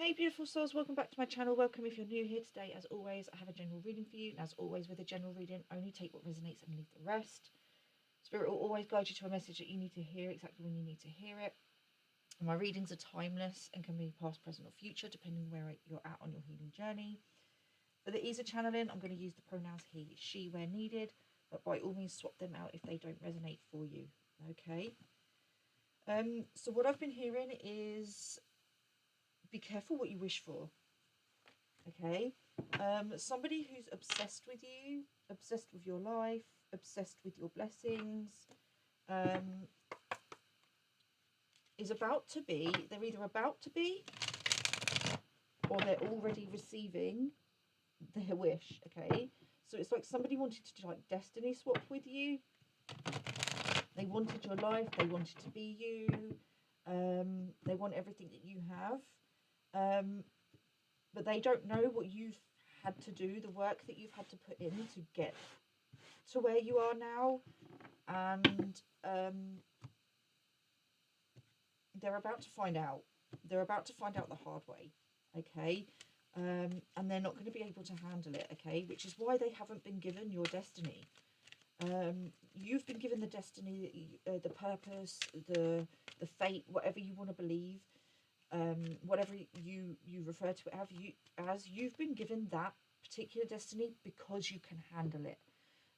Hey beautiful souls, welcome back to my channel. Welcome if you're new here today. As always, I have a general reading for you, and as always with a general reading, only take what resonates and leave the rest. Spirit will always guide you to a message that you need to hear exactly when you need to hear it. And my readings are timeless and can be past, present or future depending where you're at on your healing journey. For the ease of channeling, I'm going to use the pronouns he, she where needed, but by all means swap them out if they don't resonate for you. Okay. So what I've been hearing is be careful what you wish for. Okay, somebody who's obsessed with you, obsessed with your life, obsessed with your blessings, is about to be, they're either about to be or they're already receiving their wish. Okay, so it's like somebody wanted to like destiny swap with you. They wanted your life, they wanted to be you, they want everything that you have, but they don't know what you've had to do, the work that you've had to put in to get to where you are now, and they're about to find out. They're about to find out the hard way, okay? And they're not going to be able to handle it, okay? Which is why they haven't been given your destiny. You've been given the destiny, the purpose, the fate, whatever you want to believe, whatever you refer to it as, you've been given that particular destiny because you can handle it,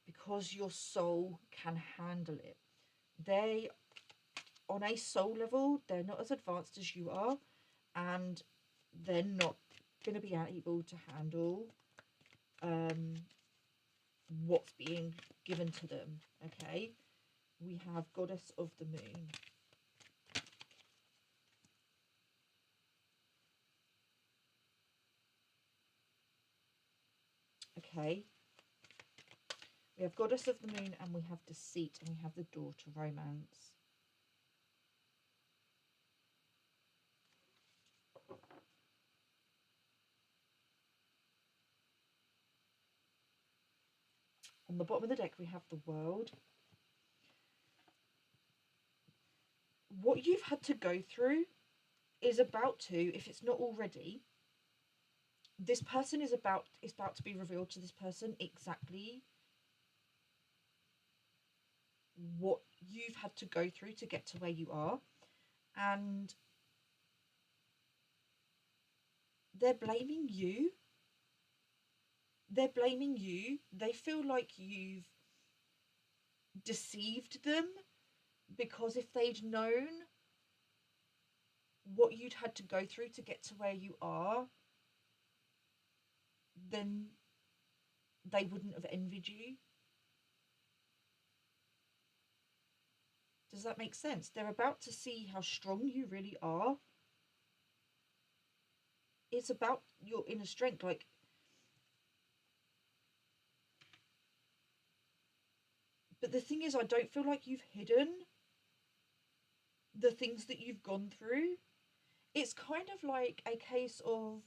because your soul can handle it. They, on a soul level, they're not as advanced as you are, and they're not going to be able to handle what's being given to them. Okay, we have Goddess of the Moon. Okay, we have Goddess of the Moon, and we have Deceit, and we have the Door to Romance. On the bottom of the deck, we have the World. What you've had to go through is about to, if it's not already, this person is about to be revealed to this person exactly what you've had to go through to get to where you are, and they're blaming you. They're blaming you. They feel like you've deceived them, because if they'd known what you'd had to go through to get to where you are, then they wouldn't have envied you. Does that make sense? They're about to see how strong you really are. It's about your inner strength. Like, but the thing is, I don't feel like you've hidden the things that you've gone through. It's kind of like a case of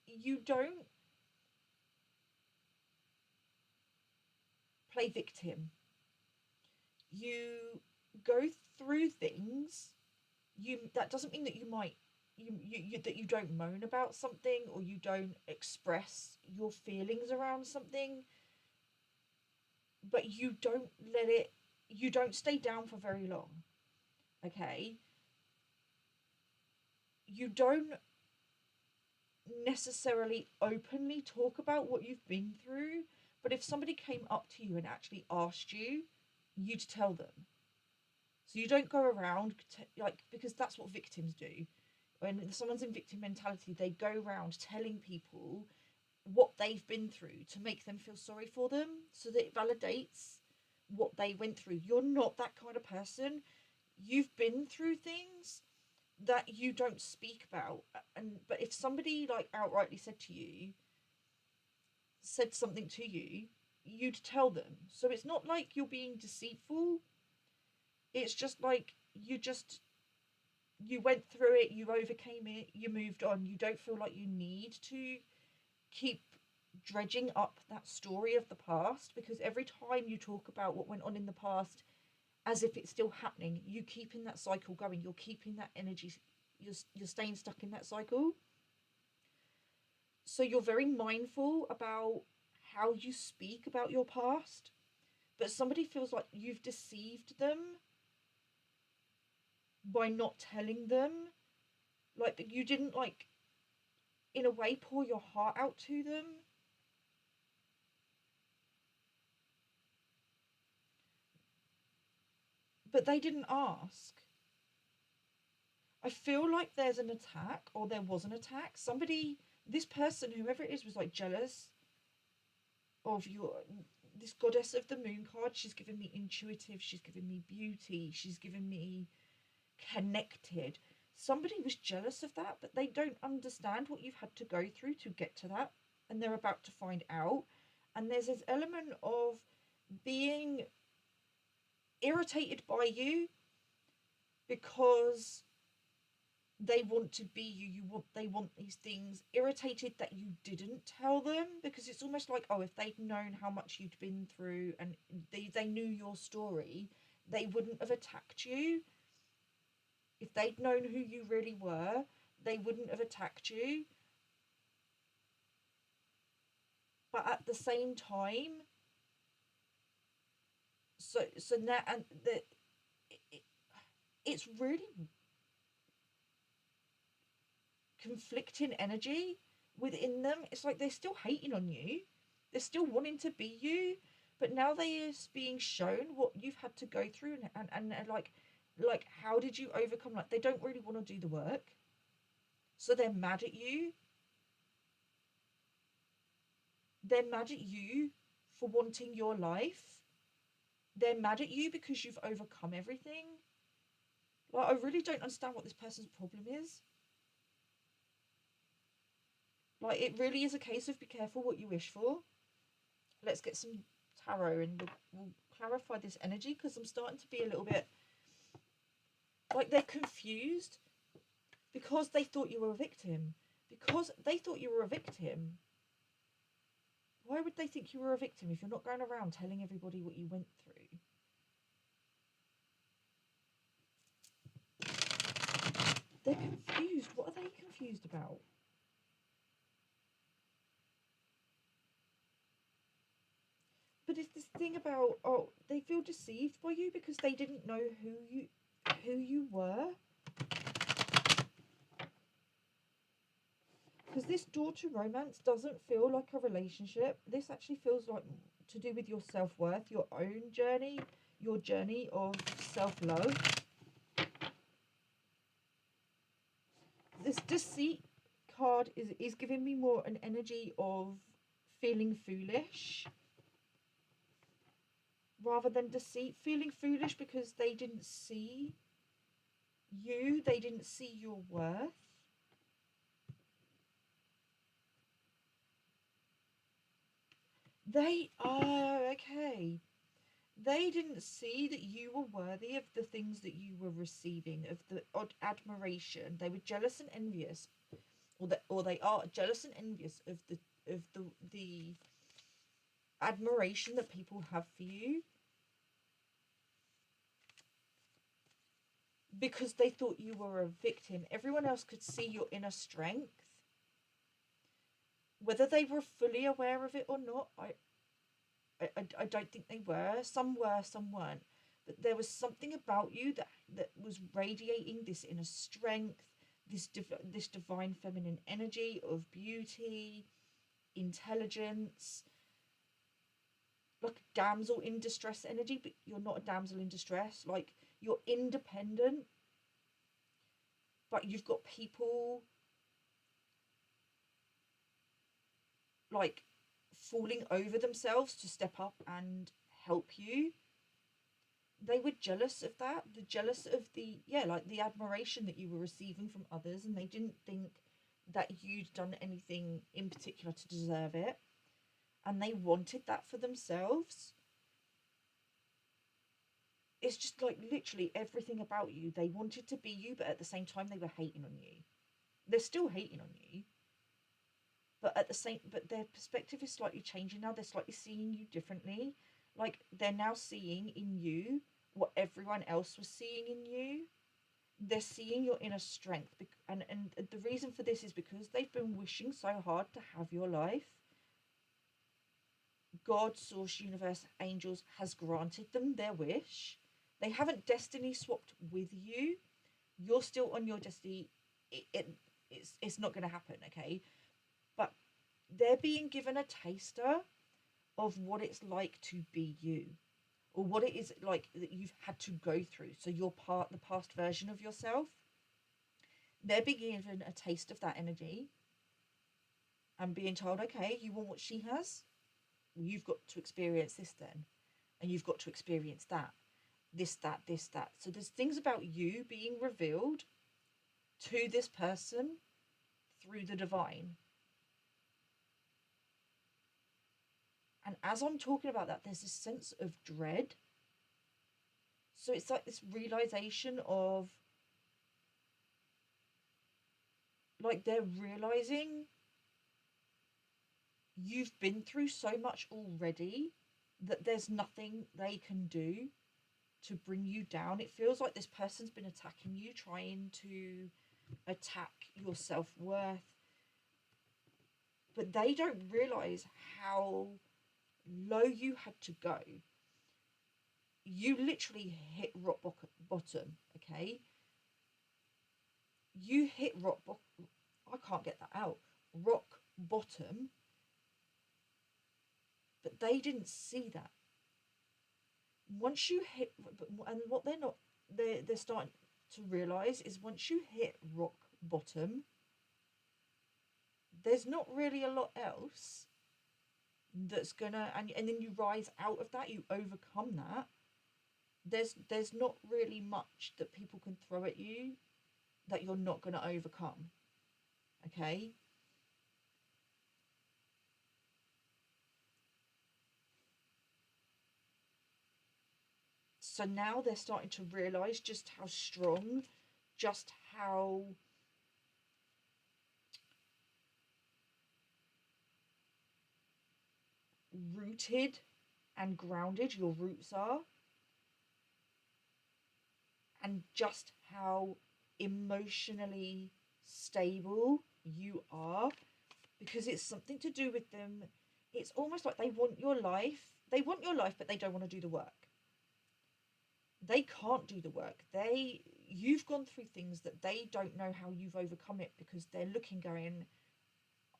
you don't play victim. You go through things. That doesn't mean that you might that you don't moan about something, or you don't express your feelings around something, but you don't stay down for very long. Okay, you don't necessarily openly talk about what you've been through, but if somebody came up to you and actually asked you, you'd tell them. So you don't go around because that's what victims do. When someone's in victim mentality, they go around telling people what they've been through to make them feel sorry for them, so that it validates what they went through. You're not that kind of person. You've been through things that you don't speak about, but if somebody like outrightly said something to you, you'd tell them. So it's not like you're being deceitful. It's just like you went through it, you overcame it, you moved on. You don't feel like you need to keep dredging up that story of the past, because every time you talk about what went on in the past as if it's still happening, you keeping that cycle going. You're keeping that energy, you're staying stuck in that cycle. So you're very mindful about how you speak about your past, but somebody feels like you've deceived them by not telling them. Like, you didn't, like, in a way, pour your heart out to them. But they didn't ask. I feel like there's an attack, or there was an attack. Somebody, this person, whoever it is, was like jealous of this goddess of the moon card. She's given me intuitive, she's given me beauty, she's given me connected. Somebody was jealous of that, but they don't understand what you've had to go through to get to that, and they're about to find out. And there's this element of being irritated by you because they want to be they want these things, irritated that you didn't tell them, because it's almost like, oh, if they'd known how much you'd been through and they knew your story, they wouldn't have attacked you. If they'd known who you really were, they wouldn't have attacked you. But at the same time, so now, and it's really conflicting energy within them. It's like they're still hating on you, they're still wanting to be you, but now they're being shown what you've had to go through, and like how did you overcome. Like, they don't really want to do the work, so they're mad at you. They're mad at you for wanting your life. They're mad at you because you've overcome everything. Like, I really don't understand what this person's problem is. Like, it really is a case of be careful what you wish for. Let's get some tarot and we'll clarify this energy, because I'm starting to be a little bit like they're confused because they thought you were a victim. Because they thought you were a victim. Why would they think you were a victim if you're not going around telling everybody what you went through? They're confused. What are they confused about? But it's this thing about, oh, they feel deceived by you because they didn't know who you were. Because this door to romance doesn't feel like a relationship. This actually feels like to do with your self-worth, your own journey, your journey of self-love. This deceit card is giving me more an energy of feeling foolish rather than deceit. Feeling foolish because they didn't see you, they didn't see your worth. Okay. They didn't see that you were worthy of the things that you were receiving, of the odd admiration. They were jealous and envious, or they are jealous and envious of the admiration that people have for you, because they thought you were a victim. Everyone else could see your inner strength. Whether they were fully aware of it or not, I don't think they were. Some were, some weren't. But there was something about you that was radiating this inner strength, this divine feminine energy of beauty, intelligence, like a damsel in distress energy, but you're not a damsel in distress. Like, you're independent, but you've got people like falling over themselves to step up and help you. They were jealous of that, jealous of the admiration that you were receiving from others, and they didn't think that you'd done anything in particular to deserve it, and they wanted that for themselves. It's just like literally everything about you. They wanted to be you, but at the same time they were hating on you. They're still hating on you, but their perspective is slightly changing now. They're slightly seeing you differently. Like, they're now seeing in you what everyone else was seeing in you. They're seeing your inner strength, And the reason for this is because they've been wishing so hard to have your life. God, source, universe, angels has granted them their wish. They haven't destiny swapped with you. You're still on your destiny. It's not going to happen, okay? But they're being given a taster of what it's like to be you, or what it is like that you've had to go through. So you're the past version of yourself. They're being given a taste of that energy and being told, okay, you want what she has? Well, you've got to experience this then. And you've got to experience that. This, that, this, that. So there's things about you being revealed to this person through the divine. And as I'm talking about that, there's this sense of dread. So it's like this realization of, like, they're realizing you've been through so much already that there's nothing they can do to bring you down. It feels like this person's been attacking you, trying to attack your self-worth. But they don't realize how low you had to go. You literally hit rock bottom, okay? You hit rock bottom. I can't get that out. Rock bottom. But they didn't see that. Once you hit, and what they're starting to realize is once you hit rock bottom, there's not really a lot else that's gonna, and then you rise out of that, you overcome that. There's not really much that people can throw at you that you're not gonna overcome. Okay. So now they're starting to realize just how strong, just how rooted and grounded your roots are, and just how emotionally stable you are, because it's something to do with them. It's almost like they want your life. They want your life, but they don't want to do the work. They can't do the work. You've gone through things that they don't know how you've overcome it, because they're looking going,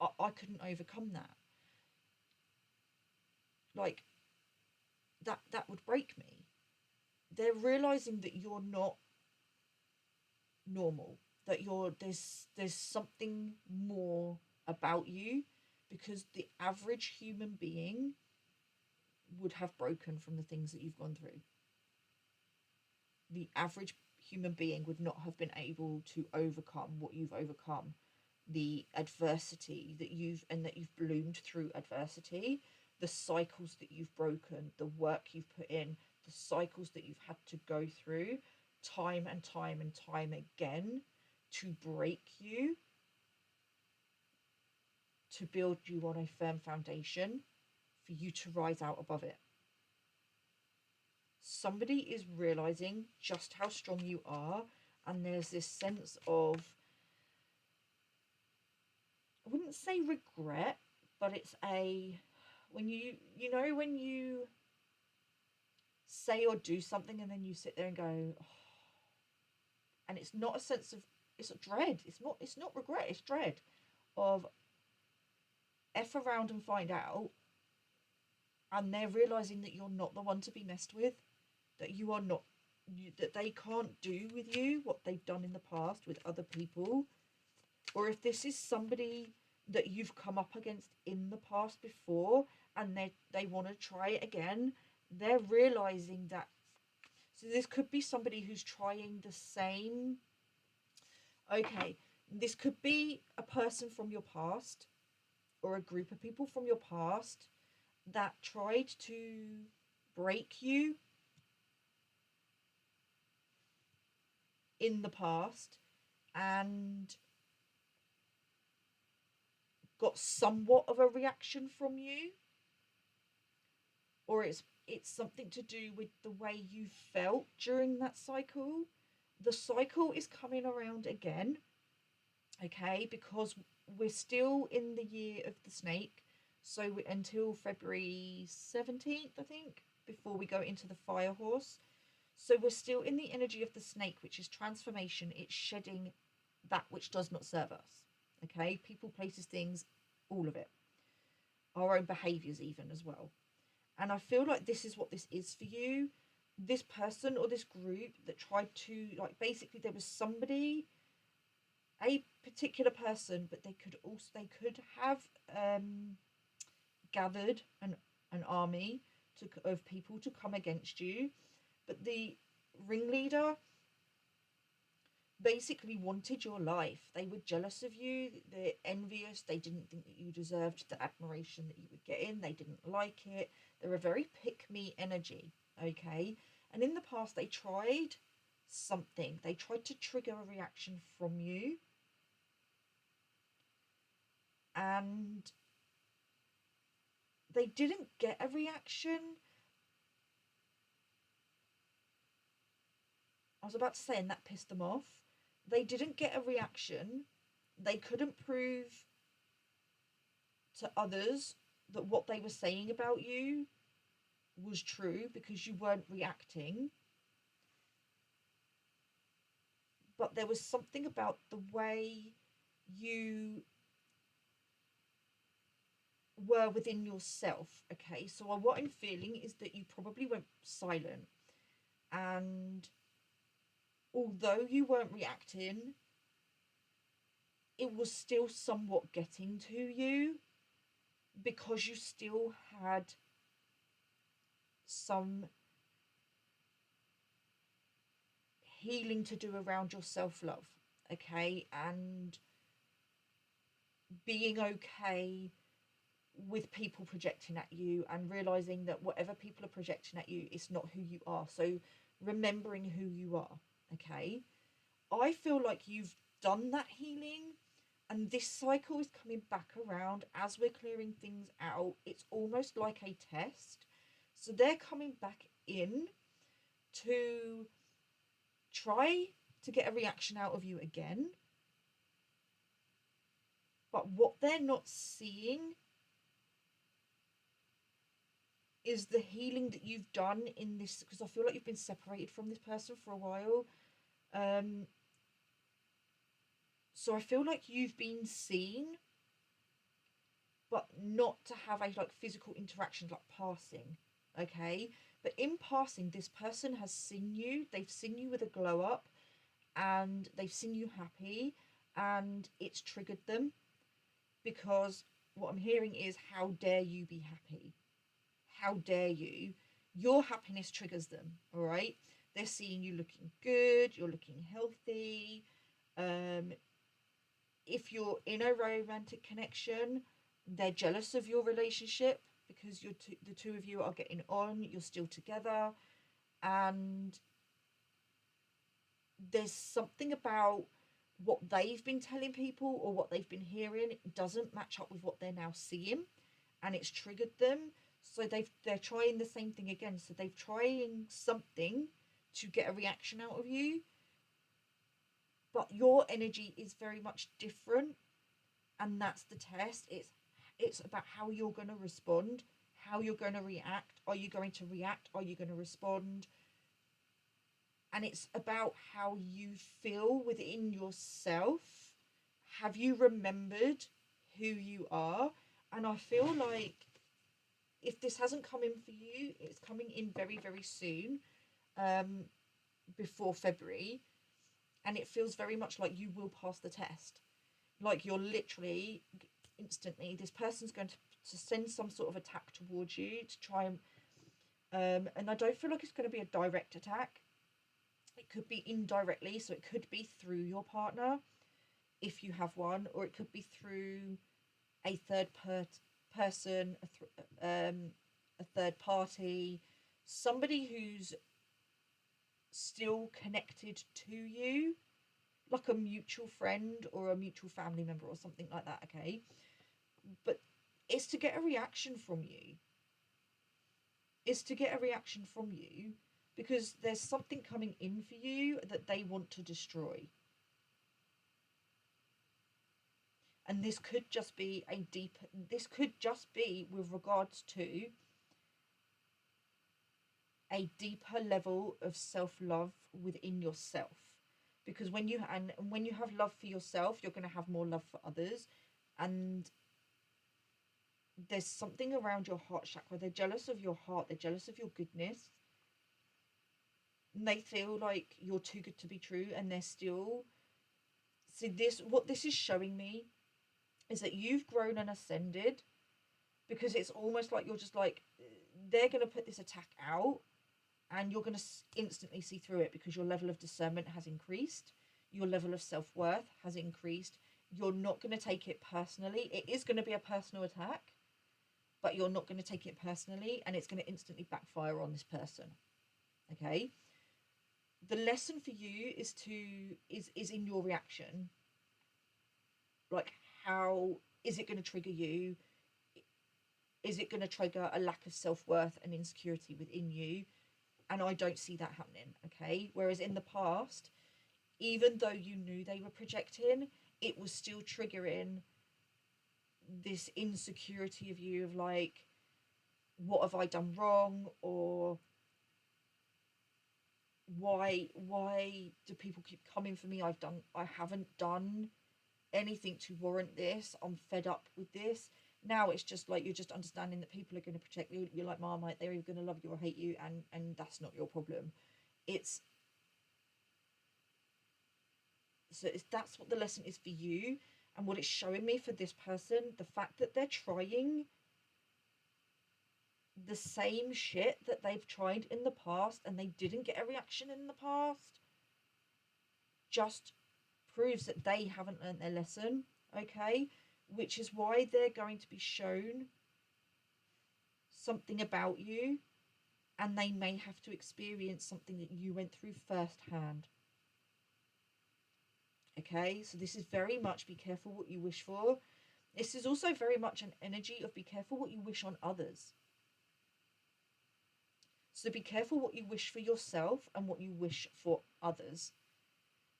I couldn't overcome that. Like, that would break me. They're realizing that you're not normal, that there's something more about you, because the average human being would have broken from the things that you've gone through. The average human being would not have been able to overcome what you've overcome, the adversity that you've bloomed through adversity, the cycles that you've broken, the work you've put in, the cycles that you've had to go through time and time and time again to break you, to build you on a firm foundation for you to rise out above it. Somebody is realizing just how strong you are, and there's this sense of, I wouldn't say regret, but it's when you say or do something and then you sit there and go, oh, and it's not a sense of, it's a dread. It's not regret, it's dread of F around and find out, and they're realizing that you're not the one to be messed with, that you are not, that they can't do with you what they've done in the past with other people. Or if this is somebody that you've come up against in the past before and they want to try it again, they're realizing that. So this could be somebody who's trying the same. Okay, this could be a person from your past or a group of people from your past that tried to break you in the past and got somewhat of a reaction from you, or it's something to do with the way you felt during that cycle. The cycle is coming around again, okay? Because we're still in the year of the snake, so until February 17th, I think, before we go into the fire horse. So we're still in the energy of the snake, which is transformation. It's shedding that which does not serve us, okay? People, places, things, all of it. Our own behaviors even as well. And I feel like this is what this is for you. This person or this group that tried to, like, basically there was somebody, a particular person, but they could have gathered an army of people to come against you, but the ringleader basically wanted your life. They were jealous of you, they're envious, they didn't think that you deserved the admiration that you would get in, they didn't like it. They're a very pick-me energy, okay? And in the past they tried something, they tried to trigger a reaction from you, and they didn't get a reaction. I was about to say, and that pissed them off. They didn't get a reaction. They couldn't prove to others that what they were saying about you was true because you weren't reacting. But there was something about the way you were within yourself, okay? So what I'm feeling is that you probably went silent, and although you weren't reacting, it was still somewhat getting to you because you still had some healing to do around your self-love, okay? And being okay with people projecting at you and realizing that whatever people are projecting at you is not who you are. So remembering who you are, okay? I feel like you've done that healing, and this cycle is coming back around as we're clearing things out. It's almost like a test. So they're coming back in to try to get a reaction out of you again. But what they're not seeing is the healing that you've done in this, because I feel like you've been separated from this person for a while. So I feel like you've been seen, but not to have a like physical interaction, like passing, okay? But in passing, this person has seen you. They've seen you with a glow up, and they've seen you happy, and it's triggered them, because what I'm hearing is, how dare you be happy? How dare you? Your happiness triggers them, all right? They're seeing you looking good, you're looking healthy. If you're in a romantic connection, they're jealous of your relationship because the two of you are getting on, you're still together, and there's something about what they've been telling people or what they've been hearing doesn't match up with what they're now seeing, and it's triggered them. So they're trying the same thing again. So they've trying something to get a reaction out of you, but your energy is very much different, and that's the test. It's about how you're going to respond, how you're going to react. Are you going to react? Are you going to respond? And it's about how you feel within yourself. Have you remembered who you are? And I feel like if this hasn't come in for you, it's coming in very, very soon, before February. And it feels very much like you will pass the test. Like you're literally instantly, this person's going to send some sort of attack towards you to try and I don't feel like it's going to be a direct attack. It could be indirectly, so it could be through your partner if you have one, or it could be through a person, a third party, somebody who's still connected to you, like a mutual friend or a mutual family member or something like that, okay? But it's to get a reaction from you. It's to get a reaction from you because there's something coming in for you that they want to destroy. And this could just be with regards to a deeper level of self-love within yourself. Because when you have love for yourself, you're going to have more love for others. And there's something around your heart chakra. They're jealous of your heart. They're jealous of your goodness. And they feel like you're too good to be true, and they're still... See, what this is showing me is that you've grown and ascended, because it's almost like you're just like, they're going to put this attack out, and you're going to instantly see through it, because your level of discernment has increased. Your level of self-worth has increased. You're not going to take it personally. It is going to be a personal attack, but you're not going to take it personally, and it's going to instantly backfire on this person. Okay? The lesson for you is in your reaction. Like, how is it going to trigger you? Is it going to trigger a lack of self-worth and insecurity within you? And I don't see that happening, okay? Whereas in the past, even though you knew they were projecting, it was still triggering this insecurity of you, of like, what have I done wrong? Or why do people keep coming for me? I haven't done anything to warrant this. I'm fed up with this. Now it's just like, you're just understanding that people are going to protect you. You're like Marmite. They're either going to love you or hate you, and that's not your problem. That's what the lesson is for you, and what it's showing me for this person. The fact that they're trying the same shit that they've tried in the past and they didn't get a reaction in the past, just proves that they haven't learned their lesson, okay? Which is why they're going to be shown something about you, and they may have to experience something that you went through firsthand. Okay, so this is very much be careful what you wish for. This is also very much an energy of be careful what you wish on others. So be careful what you wish for yourself and what you wish for others.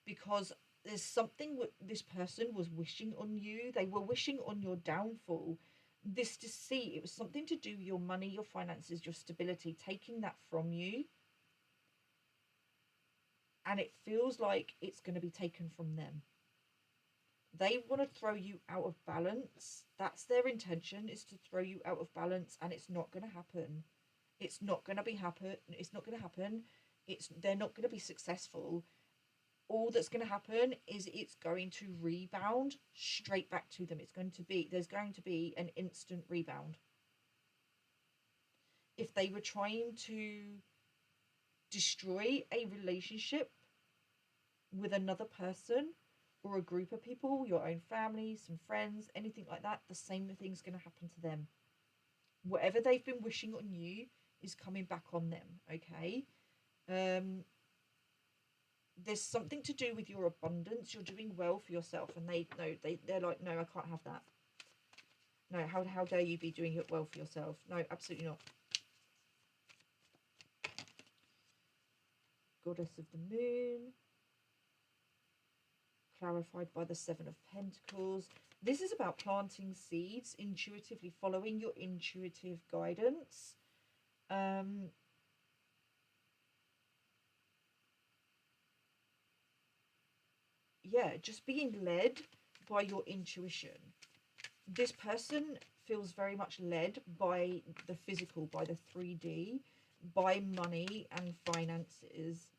Because there's something this person was wishing on you. They were wishing on your downfall. This deceit, it was something to do with your money, your finances, your stability, taking that from you. And it feels like it's going to be taken from them. They want to throw you out of balance. That's their intention, is to throw you out of balance, and it's not going to happen. It's not going to happen. They're not going to be successful. All that's going to happen is it's going to rebound straight back to them. There's going to be an instant rebound. If they were trying to destroy a relationship with another person or a group of people, your own family, some friends, anything like that, the same thing's going to happen to them. Whatever they've been wishing on you is coming back on them, okay? There's something to do with your abundance. You're doing well for yourself, and they're like, no, I can't have that. No, how dare you be doing it well for yourself? No, absolutely not. Goddess of the Moon, clarified by the Seven of Pentacles. This is about planting seeds, intuitively following your intuitive guidance. Yeah, just being led by your intuition. This person feels very much led by the physical, by the 3D, by money and finances.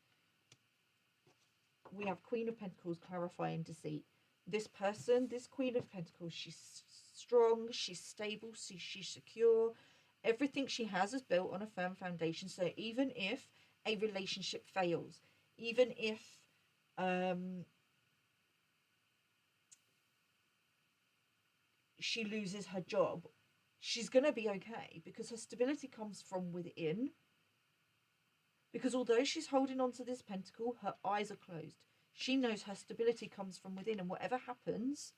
We have Queen of Pentacles, clarifying deceit. This person, this Queen of Pentacles, she's strong, she's stable, she's secure. Everything she has is built on a firm foundation. So even if a relationship fails, even if she loses her job, she's going to be okay, because her stability comes from within. Because although she's holding on to this pentacle, her eyes are closed. She knows her stability comes from within, and whatever happens,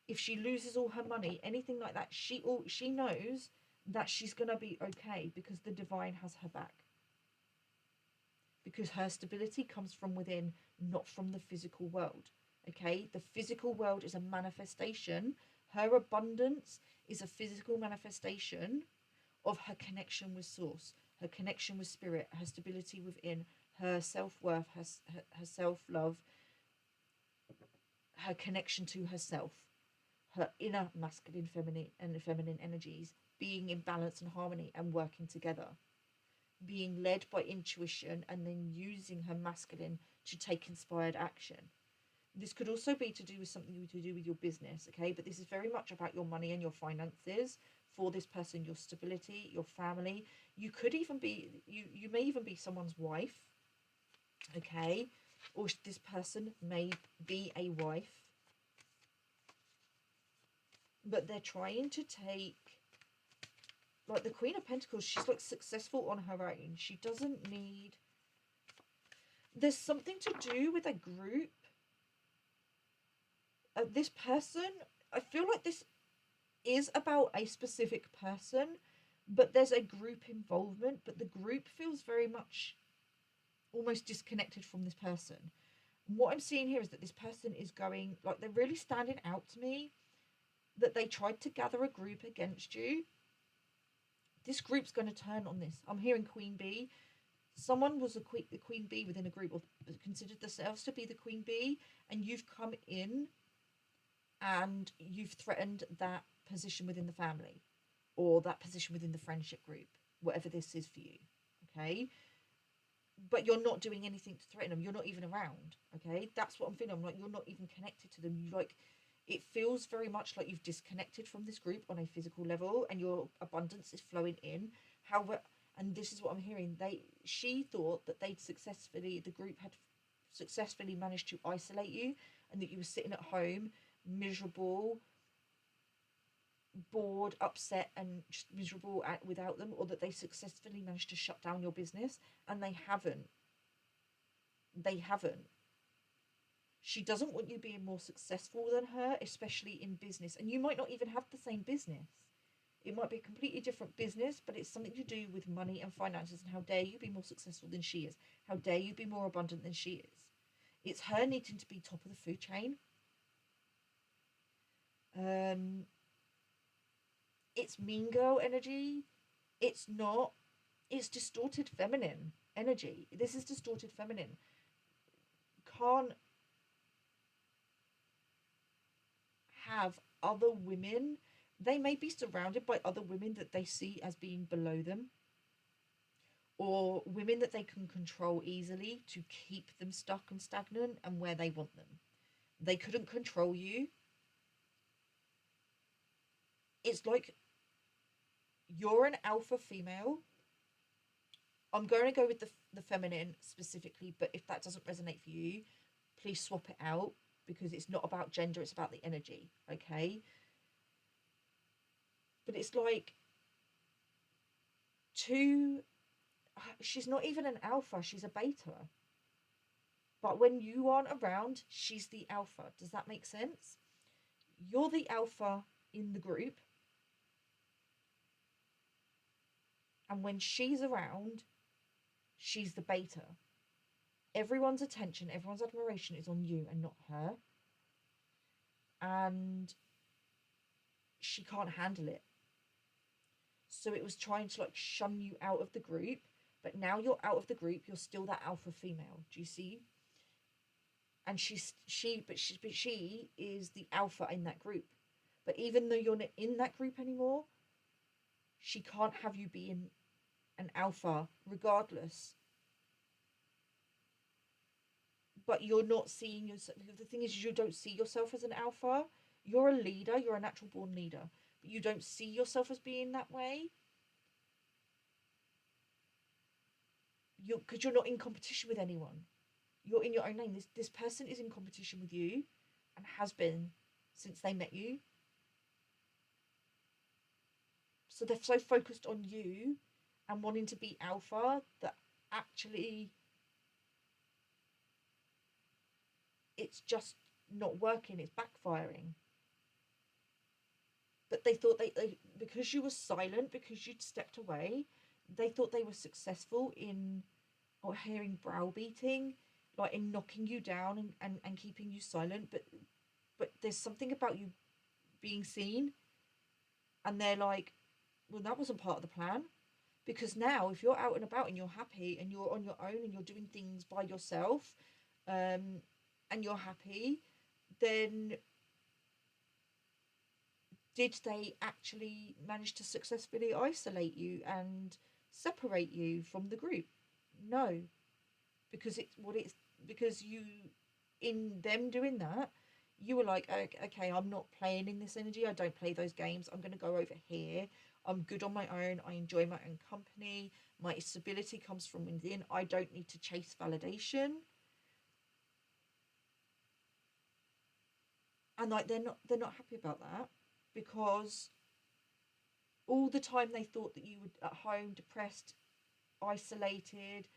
if she loses all her money, anything like that, she knows that she's going to be okay, because the divine has her back. Because her stability comes from within, not from the physical world. Okay, the physical world is a manifestation. Her abundance is a physical manifestation of her connection with source, her connection with spirit, her stability within, her self-worth, her self-love, her connection to herself, her inner masculine, feminine, and feminine energies being in balance and harmony and working together, being led by intuition and then using her masculine to take inspired action. This could also be to do with something to do with your business, okay? But this is very much about your money and your finances for this person, your stability, your family. You could even be, you may even be someone's wife, okay? Or this person may be a wife, but they're trying to take, like the Queen of Pentacles, she's like successful on her own. She doesn't need, there's something to do with a group. This person, I feel like this is about a specific person, but there's a group involvement, but the group feels very much almost disconnected from this person. And what I'm seeing here is that this person is going, like, they're really standing out to me, that they tried to gather a group against you. This group's going to turn on this. I'm hearing Queen Bee. Someone was the queen bee within a group, or considered themselves to be the queen bee, and you've come in and you've threatened that position within the family or that position within the friendship group, whatever this is for you, okay? But you're not doing anything to threaten them. You're not even around, okay? That's what I'm feeling. I'm like, you're not even connected to them. You like, it feels very much like you've disconnected from this group on a physical level, and your abundance is flowing in. However, and this is what I'm hearing, she thought that the group had successfully managed to isolate you, and that you were sitting at home miserable, bored, upset, and just miserable without them, or that they successfully managed to shut down your business, and they haven't. She doesn't want you being more successful than her, especially in business, and you might not even have the same business. It might be a completely different business, but it's something to do with money and finances, and how dare you be more successful than she is. How dare you be more abundant than she is. It's her needing to be top of the food chain. It's mean girl energy. It's not. It's distorted feminine energy. This is distorted feminine. Can't have other women. They may be surrounded by other women that they see as being below them, or women that they can control easily to keep them stuck and stagnant and where they want them. They couldn't control you. It's like you're an alpha female. I'm going to go with the feminine specifically, but if that doesn't resonate for you, please swap it out, because it's not about gender, it's about the energy, okay? But it's like she's not even an alpha, she's a beta. But when you aren't around, she's the alpha. Does that make sense? You're the alpha in the group, and when she's around, she's the beta. Everyone's attention, everyone's admiration is on you and not her. And she can't handle it. So it was trying to like shun you out of the group, but now you're out of the group, you're still that alpha female. Do you see? And she is the alpha in that group. But even though you're not in that group anymore, she can't have you being an alpha regardless. But you're not seeing yourself. The thing is, you don't see yourself as an alpha. You're a leader. You're a natural born leader. But you don't see yourself as being that way. Because you're not in competition with anyone. You're in your own lane. This person is in competition with you, and has been since they met you. So they're so focused on you and wanting to be alpha that actually it's just not working. It's backfiring. But they thought they because you were silent, because you'd stepped away, they thought they were successful in, or hearing browbeating, like in knocking you down and keeping you silent, but there's something about you being seen, and they're like, well, that wasn't part of the plan. Because now if you're out and about and you're happy and you're on your own and you're doing things by yourself, and you're happy, then did they actually manage to successfully isolate you and separate you from the group? No, because it's because you, in them doing that, you were like, okay, I'm not playing in this energy. I don't play those games. I'm going to go over here. I'm good on my own. I enjoy my own company. My stability comes from within. I don't need to chase validation. And like they're not happy about that, because all the time they thought that you were at home depressed, isolated,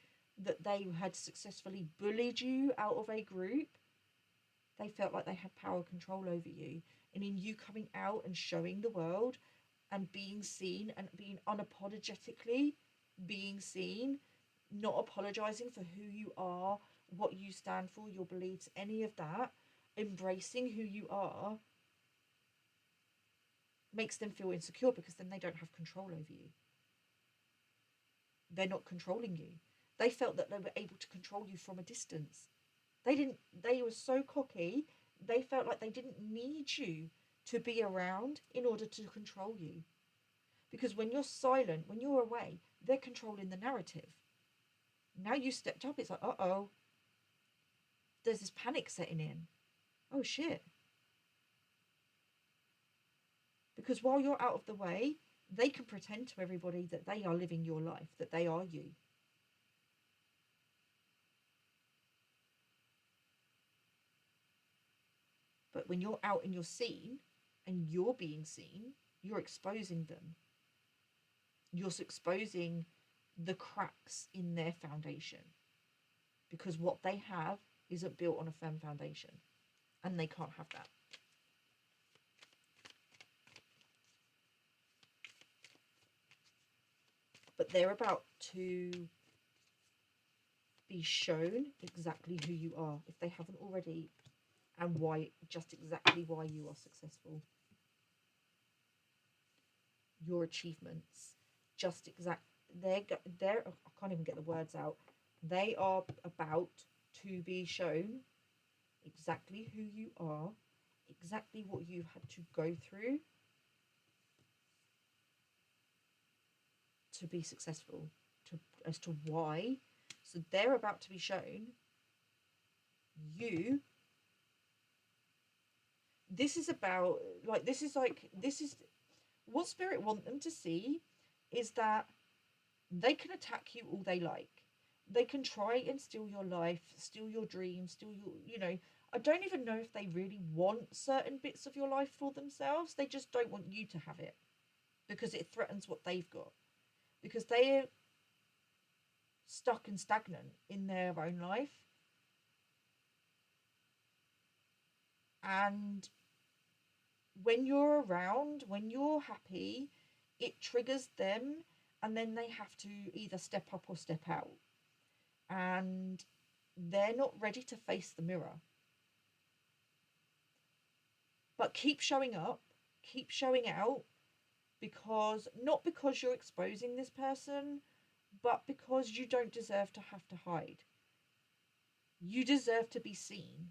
that they had successfully bullied you out of a group. They felt like they had power control over you. And in you coming out and showing the world and being seen and being unapologetically being seen, not apologizing for who you are, what you stand for, your beliefs, any of that, embracing who you are, makes them feel insecure, because then they don't have control over you. They're not controlling you. They felt that they were able to control you from a distance. They were so cocky, they felt like they didn't need you to be around in order to control you. Because when you're silent, when you're away, they're controlling the narrative. Now you stepped up, it's like, uh-oh, there's this panic setting in. Oh shit. Because while you're out of the way, they can pretend to everybody that they are living your life, that they are you. But when you're out and you're seen and you're being seen, you're exposing them. You're exposing the cracks in their foundation, because what they have isn't built on a firm foundation, and they can't have that. But they're about to be shown exactly who you are, if they haven't already, and why, just exactly why you are successful. Your achievements, just exact. They're. I can't even get the words out. They are about to be shown exactly who you are, exactly what you've had to go through to be successful, as to why. So they're about to be shown you. This is about, like, this is what spirit want them to see, is that they can attack you all they like. They can try and steal your life, steal your dreams, steal your. I don't even know if they really want certain bits of your life for themselves. They just don't want you to have it, because it threatens what they've got. Because they're stuck and stagnant in their own life. And when you're around, when you're happy, it triggers them, and then they have to either step up or step out. And they're not ready to face the mirror. But keep showing up, keep showing out, because not because you're exposing this person, but because you don't deserve to have to hide. You deserve to be seen.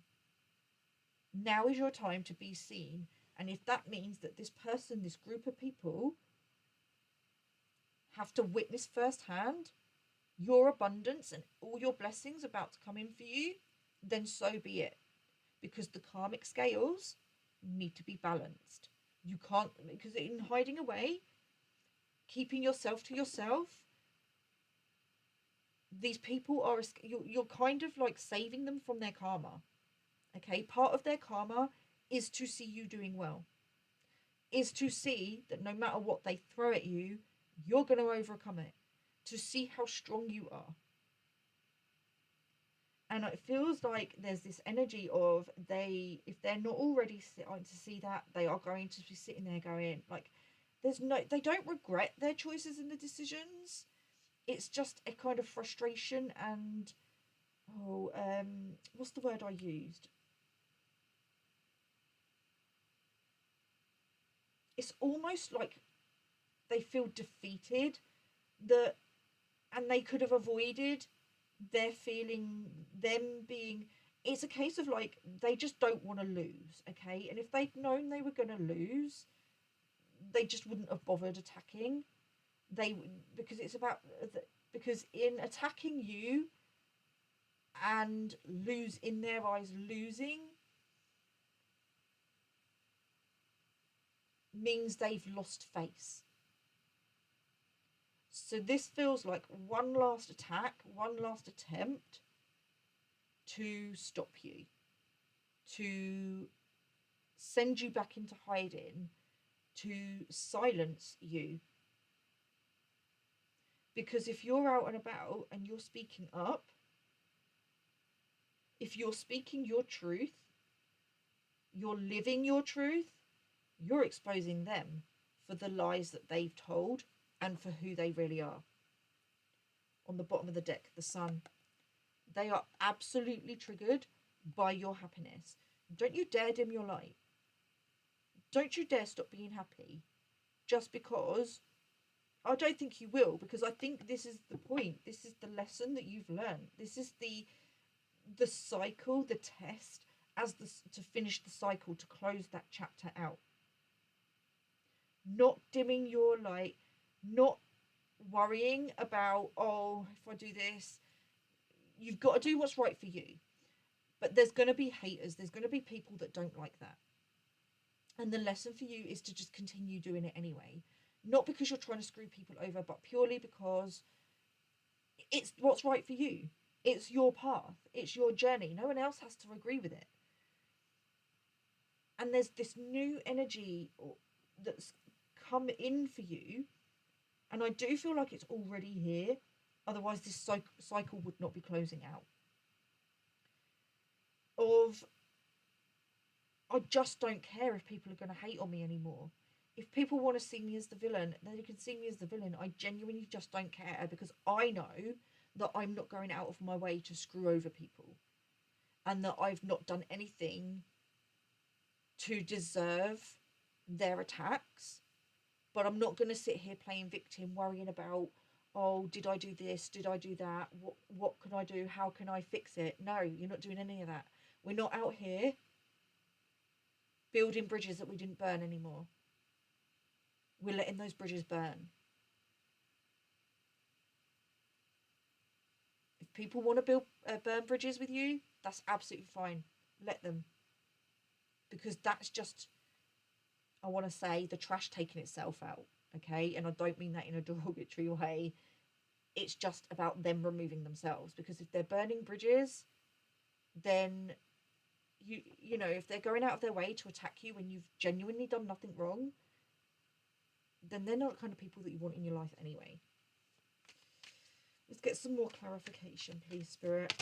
Now is your time to be seen. And if that means that this person, this group of people, have to witness firsthand your abundance and all your blessings about to come in for you, then so be it. Because the karmic scales need to be balanced. You can't, because in hiding away, keeping yourself to yourself, these people are, you're kind of like saving them from their karma. Okay, part of their karma is to see you doing well, is to see that no matter what they throw at you, you're going to overcome it, to see how strong you are. And it feels like there's this energy of, if they're not already starting to see that, they are going to be sitting there going, like, they don't regret their choices and the decisions. It's just a kind of frustration and oh, what's the word I used? It's almost like they feel defeated, that, and they could have avoided their feeling, them being, it's a case of like they just don't want to lose, okay? And if they'd known they were going to lose, they just wouldn't have bothered attacking. They, because it's about, because in attacking you and lose, in their eyes losing, means they've lost face. So this feels like one last attack, one last attempt to stop you, to send you back into hiding, to silence you. Because if you're out and about and you're speaking up, if you're speaking your truth, you're living your truth, you're exposing them for the lies that they've told and for who they really are. On the bottom of the deck, the sun. They are absolutely triggered by your happiness. Don't you dare dim your light. Don't you dare stop being happy just because. I don't think you will, because I think this is the point. This is the lesson that you've learned. This is the cycle, the test, as the, to finish the cycle, to close that chapter out. Not dimming your light, not worrying about, oh, if I do this, you've got to do what's right for you. But there's going to be haters. There's going to be people that don't like that. And the lesson for you is to just continue doing it anyway. Not because you're trying to screw people over, but purely because it's what's right for you. It's your path. It's your journey. No one else has to agree with it. And there's this new energy that's come in for you. And I do feel like it's already here. Otherwise, this cycle would not be closing out. Of, I just don't care if people are going to hate on me anymore. If people want to see me as the villain, then they can see me as the villain. I genuinely just don't care, because I know that I'm not going out of my way to screw over people, and that I've not done anything to deserve their attacks. But I'm not going to sit here playing victim, worrying about, oh, did I do this? Did I do that? What can I do? How can I fix it? No, you're not doing any of that. We're not out here building bridges that we didn't burn anymore. We're letting those bridges burn. If people want to burn bridges with you, that's absolutely fine. Let them. Because that's just, I want to say, the trash taking itself out. Okay? And I don't mean that in a derogatory way. It's just about them removing themselves. Because if they're burning bridges, then you know, if they're going out of their way to attack you when you've genuinely done nothing wrong, then they're not the kind of people that you want in your life anyway. Let's get some more clarification, please, Spirit.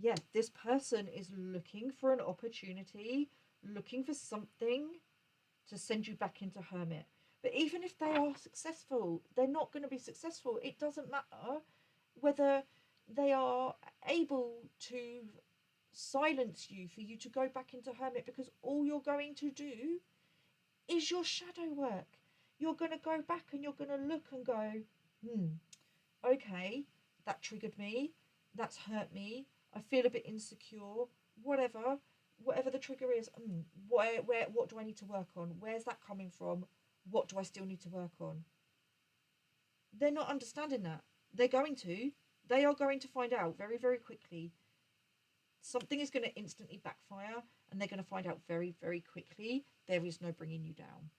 Yeah, this person is looking for an opportunity, looking for something to send you back into hermit. But even if they are successful, they're not going to be successful. It doesn't matter whether they are able to silence you for you to go back into hermit, because all you're going to do is your shadow work. You're going to go back and you're going to look and go, okay, that triggered me, that's hurt me, I feel a bit insecure, whatever the trigger is. What do I need to work on? Where's that coming from? What do I still need to work on? They're not understanding that. They are going to find out very, very quickly. Something is going to instantly backfire, and they're going to find out very, very quickly there is no bringing you down.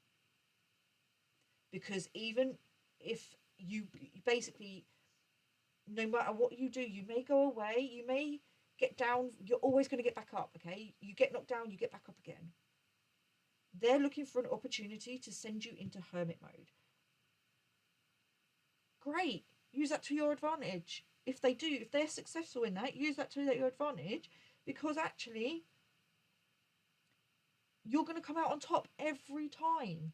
Because even if you basically, no matter what you do, you may go away, you may get down, you're always going to get back up, okay? You get knocked down, you get back up again. They're looking for an opportunity to send you into hermit mode. Great. Use that to your advantage. If they're successful in that, use that to your advantage, because actually you're going to come out on top every time.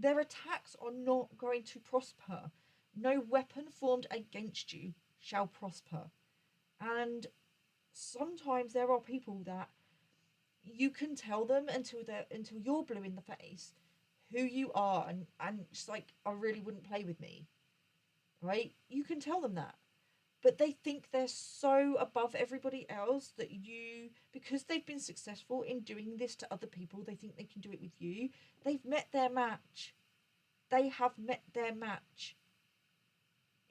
Their attacks are not going to prosper. No weapon formed against you shall prosper. And sometimes there are people that you can tell them until you're blue in the face who you are, and it's like, I really wouldn't play with me, right? You can tell them that, but they think they're so above everybody else that because they've been successful in doing this to other people, they think they can do it with you. They've met their match. They have met their match.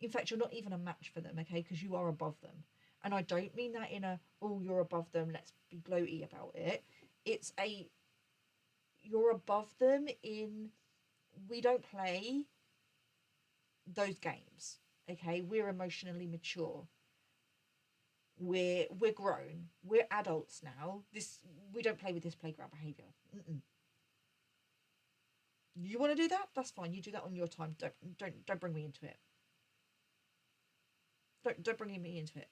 In fact, you're not even a match for them, okay? Because you are above them. And I don't mean that in a, oh, you're above them, let's be gloaty about it. It's a, you're above them in, we don't play those games, okay? We're emotionally mature. We're grown. We're adults now. We don't play with this playground behaviour. You want to do that? That's fine. You do that on your time. Don't bring me into it. Don't bring me into it.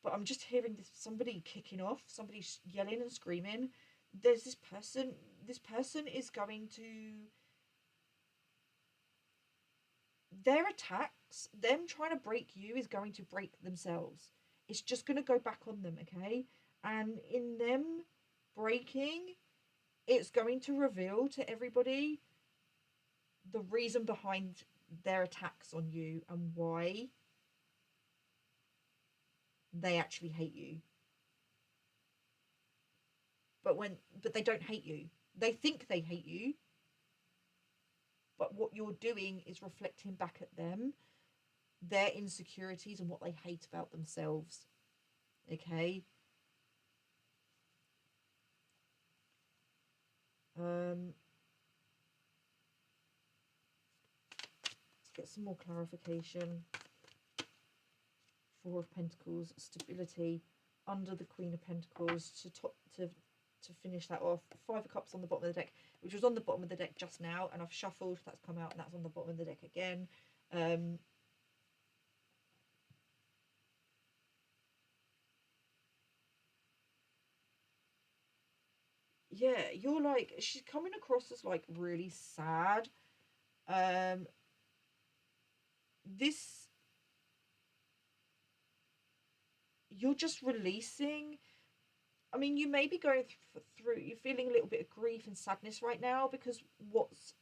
But I'm just hearing somebody kicking off, somebody yelling and screaming. There's this person. This person is going to, their attacks, them trying to break you, is going to break themselves. It's just going to go back on them, okay? And in them breaking, it's going to reveal to everybody the reason behind their attacks on you and why they actually hate you. But they don't hate you. They think they hate you. But what you're doing is reflecting back at them their insecurities and what they hate about themselves. Okay? Let's get some more clarification. Four of Pentacles, stability under the Queen of Pentacles to finish that off. Five of Cups on the bottom of the deck, which was on the bottom of the deck just now, and I've shuffled, that's come out, and that's on the bottom of the deck again. Yeah, you're like, she's coming across as like really sad. This, you're just releasing. I mean, you may be going through, you're feeling a little bit of grief and sadness right now, because what's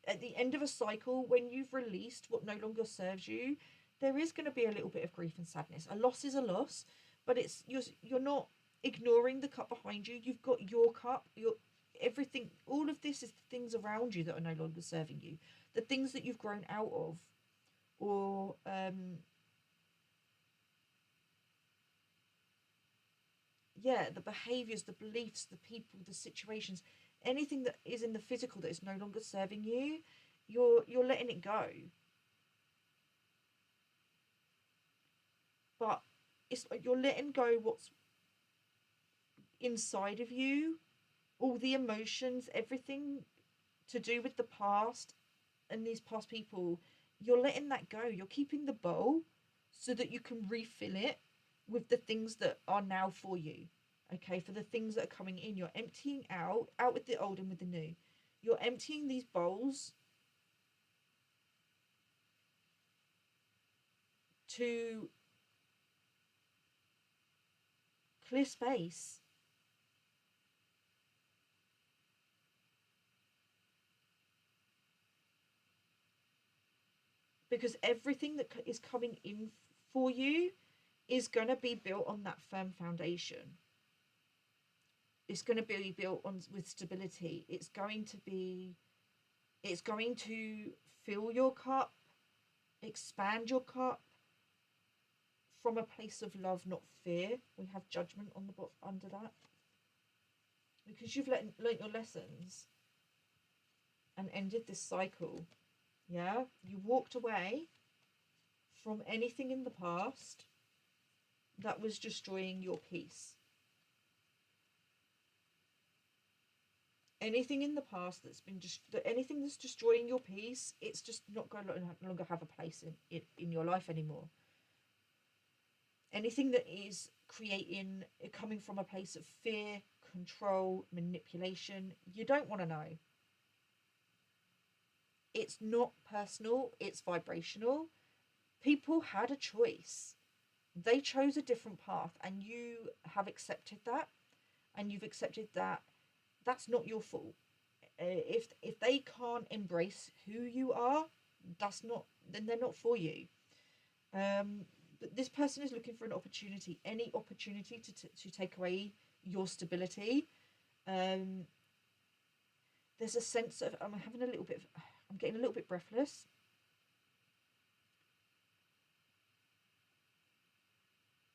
at the end of a cycle, when you've released what no longer serves you, there is going to be a little bit of grief and sadness. A loss is a loss, but you're not ignoring the cup behind you. You've got your cup, your everything. All of this is the things around you that are no longer serving you, the things that you've grown out of, or the behaviors, the beliefs, the people, the situations, anything that is in the physical that is no longer serving you, you're letting it go. But it's like you're letting go what's inside of you, all the emotions, everything to do with the past and these past people. You're letting that go. You're keeping the bowl so that you can refill it with the things that are now for you. Okay, for the things that are coming in, you're emptying out with the old and with the new. You're emptying these bowls to clear space. Because everything that is coming in for you is going to be built on that firm foundation. It's going to be built on with stability. It's going to fill your cup, expand your cup from a place of love, not fear. We have judgment on the under that, because you've learnt your lessons and ended this cycle. Yeah, you walked away from anything in the past that was destroying your peace. Anything in the past that's been anything that's destroying your peace, it's just not going to no longer have a place in your life anymore. Anything that is coming from a place of fear, control, manipulation, you don't want to know. It's not personal, it's vibrational. People had a choice. They chose a different path, and you have accepted that, and you've accepted that that's not your fault. If they can't embrace who you are, that's not, then they're not for you. But this person is looking for an opportunity, any opportunity to take away your stability. Um, there's a sense of, I'm having a little bit of, I'm getting a little bit breathless.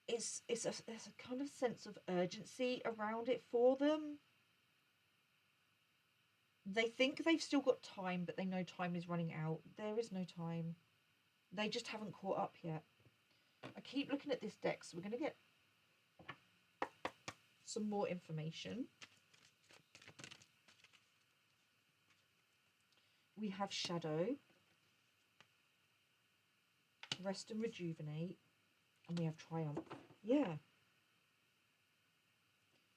There's a kind of sense of urgency around it for them. They think they've still got time, but they know time is running out. There is no time. They just haven't caught up yet. I keep looking at this deck, so we're going to get some more information. We have Shadow, Rest and Rejuvenate, and we have Triumph. Yeah.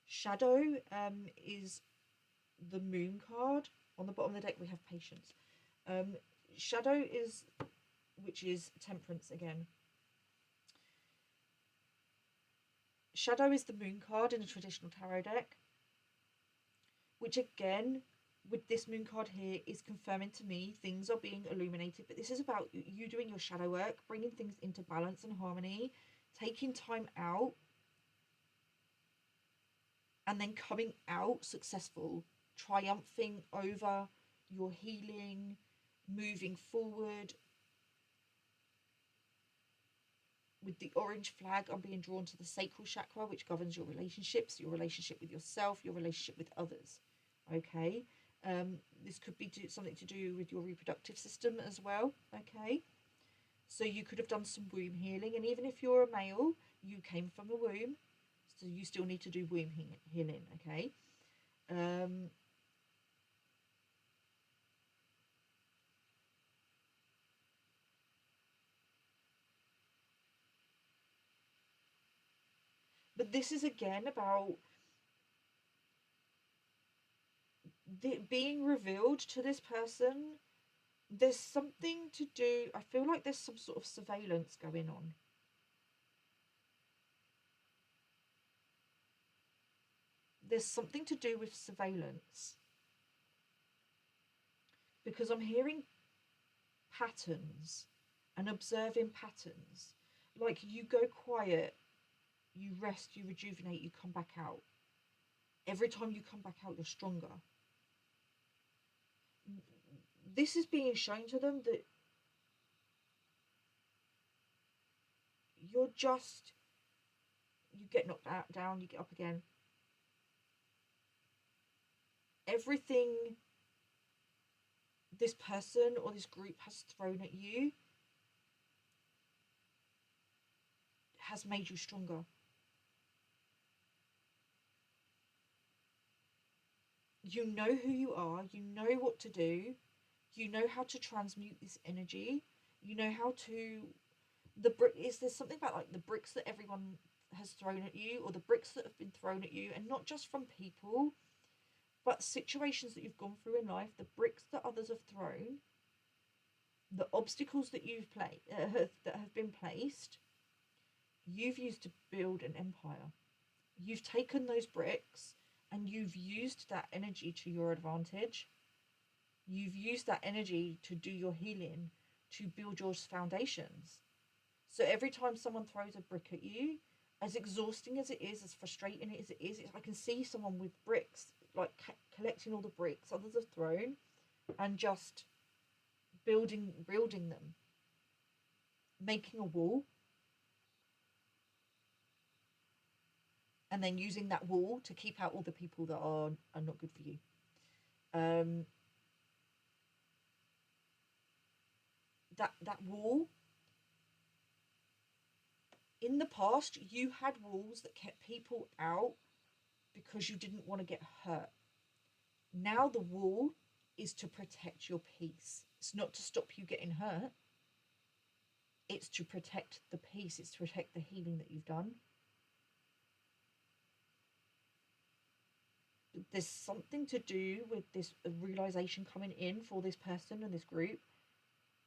Shadow is the Moon card. On the bottom of the deck, we have Patience. Shadow is, which is Temperance again. Shadow is the Moon card in a traditional tarot deck, which again, with this Moon card here, is confirming to me things are being illuminated. But this is about you doing your shadow work, bringing things into balance and harmony, taking time out, and then coming out successful, triumphing over your healing, moving forward. With the orange flag, I'm being drawn to the sacral chakra, which governs your relationships, your relationship with yourself, your relationship with others. Okay. This could be something to do with your reproductive system as well. Okay. So you could have done some womb healing, and even if you're a male, you came from a womb, so you still need to do womb healing. Okay. But this is again about being revealed to this person. There's something to do, I feel like there's some sort of surveillance going on. There's something to do with surveillance. Because I'm hearing patterns and observing patterns. Like you go quiet, you rest, you rejuvenate, you come back out. Every time you come back out, you're stronger. This is being shown to them that you're just, you get knocked down, you get up again. Everything this person or this group has thrown at you has made you stronger. You know who you are, you know what to do, you know how to transmute this energy, you know how to, is there something about like the bricks that everyone has thrown at you, or the bricks that have been thrown at you, and not just from people, but situations that you've gone through in life, the bricks that others have thrown, the obstacles that you've that have been placed, you've used to build an empire. You've taken those bricks and you've used that energy to your advantage. You've used that energy to do your healing, to build your foundations. So every time someone throws a brick at you, as exhausting as it is, as frustrating as it is, I can see someone with bricks, like collecting all the bricks others have thrown and just building them, making a wall, and then using that wall to keep out all the people that are not good for you. That wall, in the past, you had walls that kept people out because you didn't want to get hurt. Now the wall is to protect your peace. It's not to stop you getting hurt. It's to protect the peace. It's to protect the healing that you've done. there's something to do with this realization coming in for this person and this group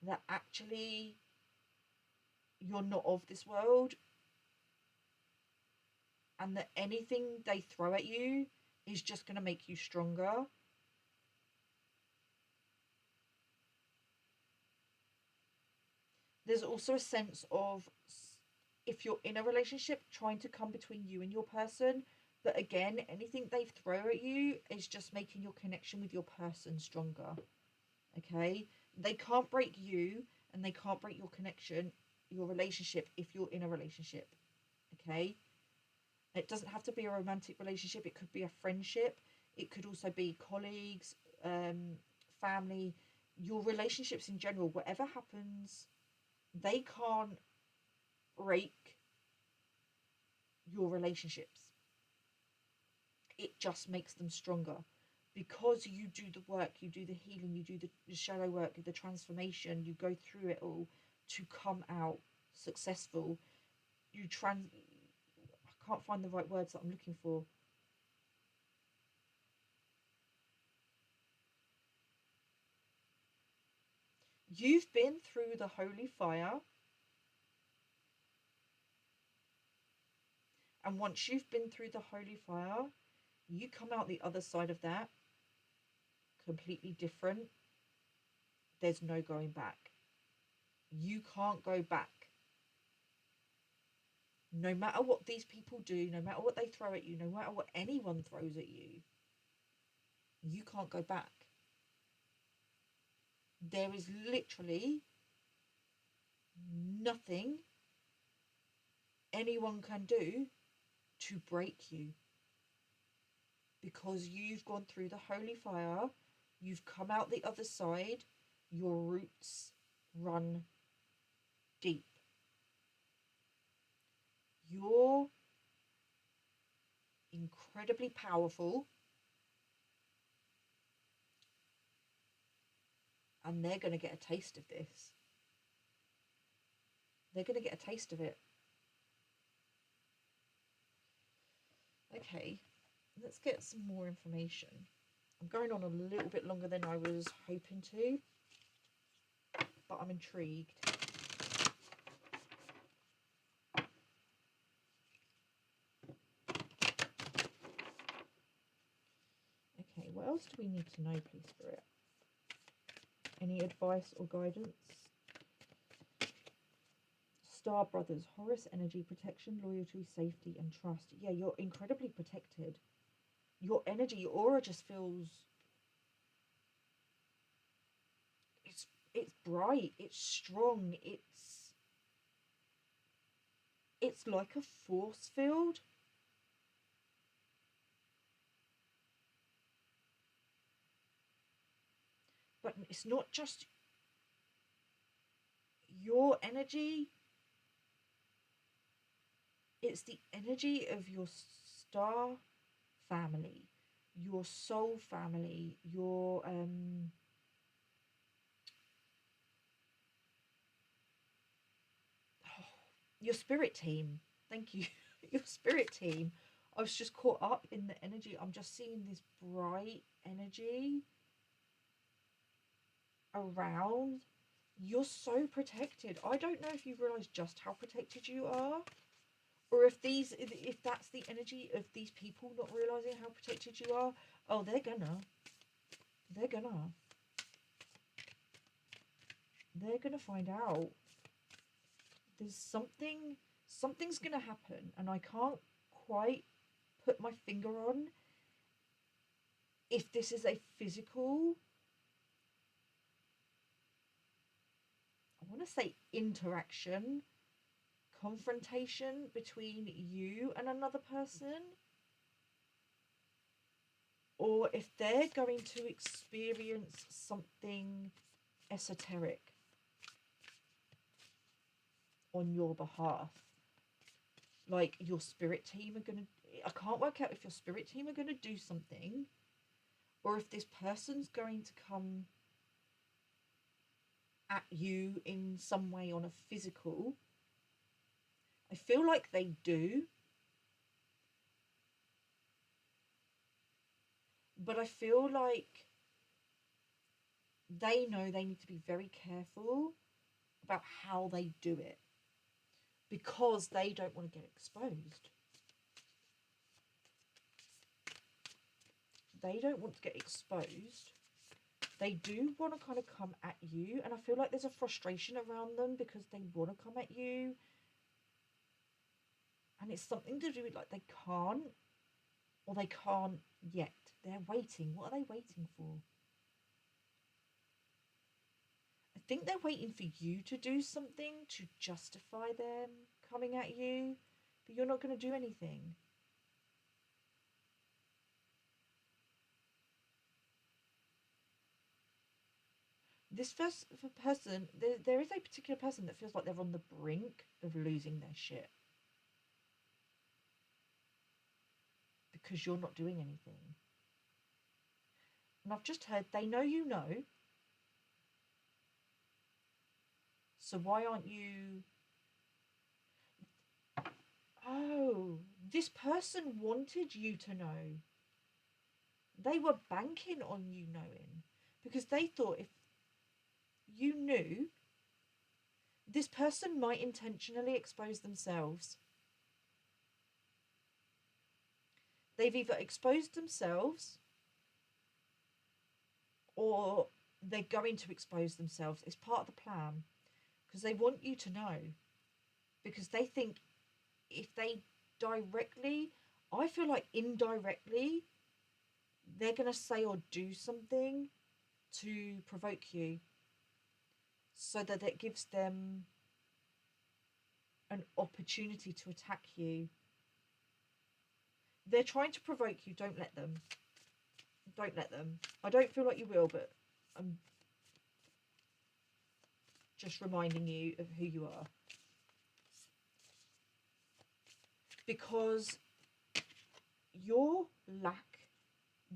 that actually you're not of this world, and that anything they throw at you is just going to make you stronger. There's also a sense of, if you're in a relationship, trying to come between you and your person, but again, anything they throw at you is just making your connection with your person stronger. Okay? They can't break you, and they can't break your connection, your relationship, if you're in a relationship. Okay? It doesn't have to be a romantic relationship. It could be a friendship. It could also be colleagues, family, your relationships in general. Whatever happens, they can't break your relationships. It just makes them stronger, because you do the work, you do the healing, you do the shadow work, the transformation, you go through it all to come out successful. I can't find the right words that I'm looking for. You've been through the holy fire, and once you've been through the holy fire, you come out the other side of that completely different. There's no going back. You can't go back. No matter what these people do, no matter what they throw at you, no matter what anyone throws at you, you can't go back. There is literally nothing anyone can do to break you, because you've gone through the holy fire, you've come out the other side, your roots run deep. You're incredibly powerful, and they're going to get a taste of this. They're going to get a taste of it. Okay, let's get some more information. I'm going on a little bit longer than I was hoping to, but I'm intrigued. Okay, what else do we need to know, please, Spirit? Any advice or guidance? Star Brothers, Horus energy, protection, loyalty, safety, and trust. Yeah, you're incredibly protected. Your energy, your aura just feels... It's bright, it's strong, it's like a force field. But it's not just your energy, it's the energy of your star family, your soul family, your spirit team. Thank you. Your spirit team. I was just caught up in the energy. I'm just seeing this bright energy around. You're so protected. I don't know if you realize just how protected you are, or if that's the energy of these people not realizing how protected you are. Oh, they're gonna find out. There's something's gonna happen, and I can't quite put my finger on if this is a physical, I want to say interaction, confrontation between you and another person, or if they're going to experience something esoteric on your behalf. Like your spirit team are gonna... I can't work out if your spirit team are gonna do something, or if this person's going to come at you in some way on a physical. I feel like they do. But I feel like they know they need to be very careful about how they do it because they don't want to get exposed. They don't want to get exposed. They do want to kind of come at you, and I feel like there's a frustration around them because they want to come at you, and it's something to do with like they can't, or they can't yet. They're waiting. What are they waiting for? I think they're waiting for you to do something to justify them coming at you, but you're not going to do anything. This first person, there is a particular person that feels like they're on the brink of losing their shit because you're not doing anything. And I've just heard they know you know. So why aren't you? Oh, this person wanted you to know. They were banking on you knowing because they thought if you knew, this person might intentionally expose themselves. They've either exposed themselves or they're going to expose themselves. It's part of the plan because they want you to know, because they think if they directly, I feel like indirectly, they're going to say or do something to provoke you so that it gives them an opportunity to attack you. They're trying to provoke you. Don't let them. Don't let them. I don't feel like you will, but I'm just reminding you of who you are. Because your lack,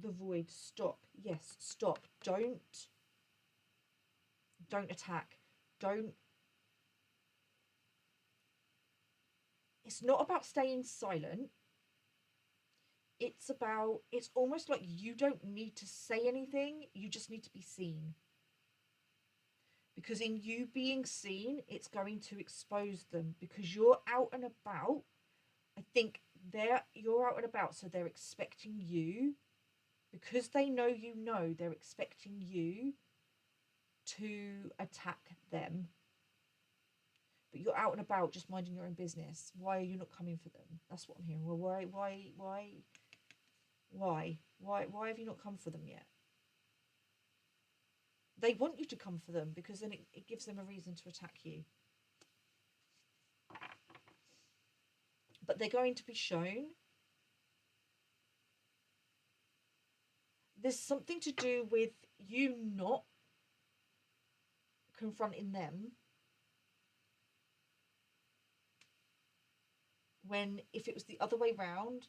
the void, stop. Yes, stop. Don't attack. It's not about staying silent. It's almost like you don't need to say anything. You just need to be seen. Because in you being seen, it's going to expose them because you're out and about. I think you're out and about, so they're expecting you, because they know you know, they're expecting you to attack them. But you're out and about just minding your own business. Why are you not coming for them? That's what I'm hearing. Well, why have you not come for them yet? They want you to come for them because then it gives them a reason to attack you. But they're going to be shown. There's something to do with you not confronting them, when if it was the other way round,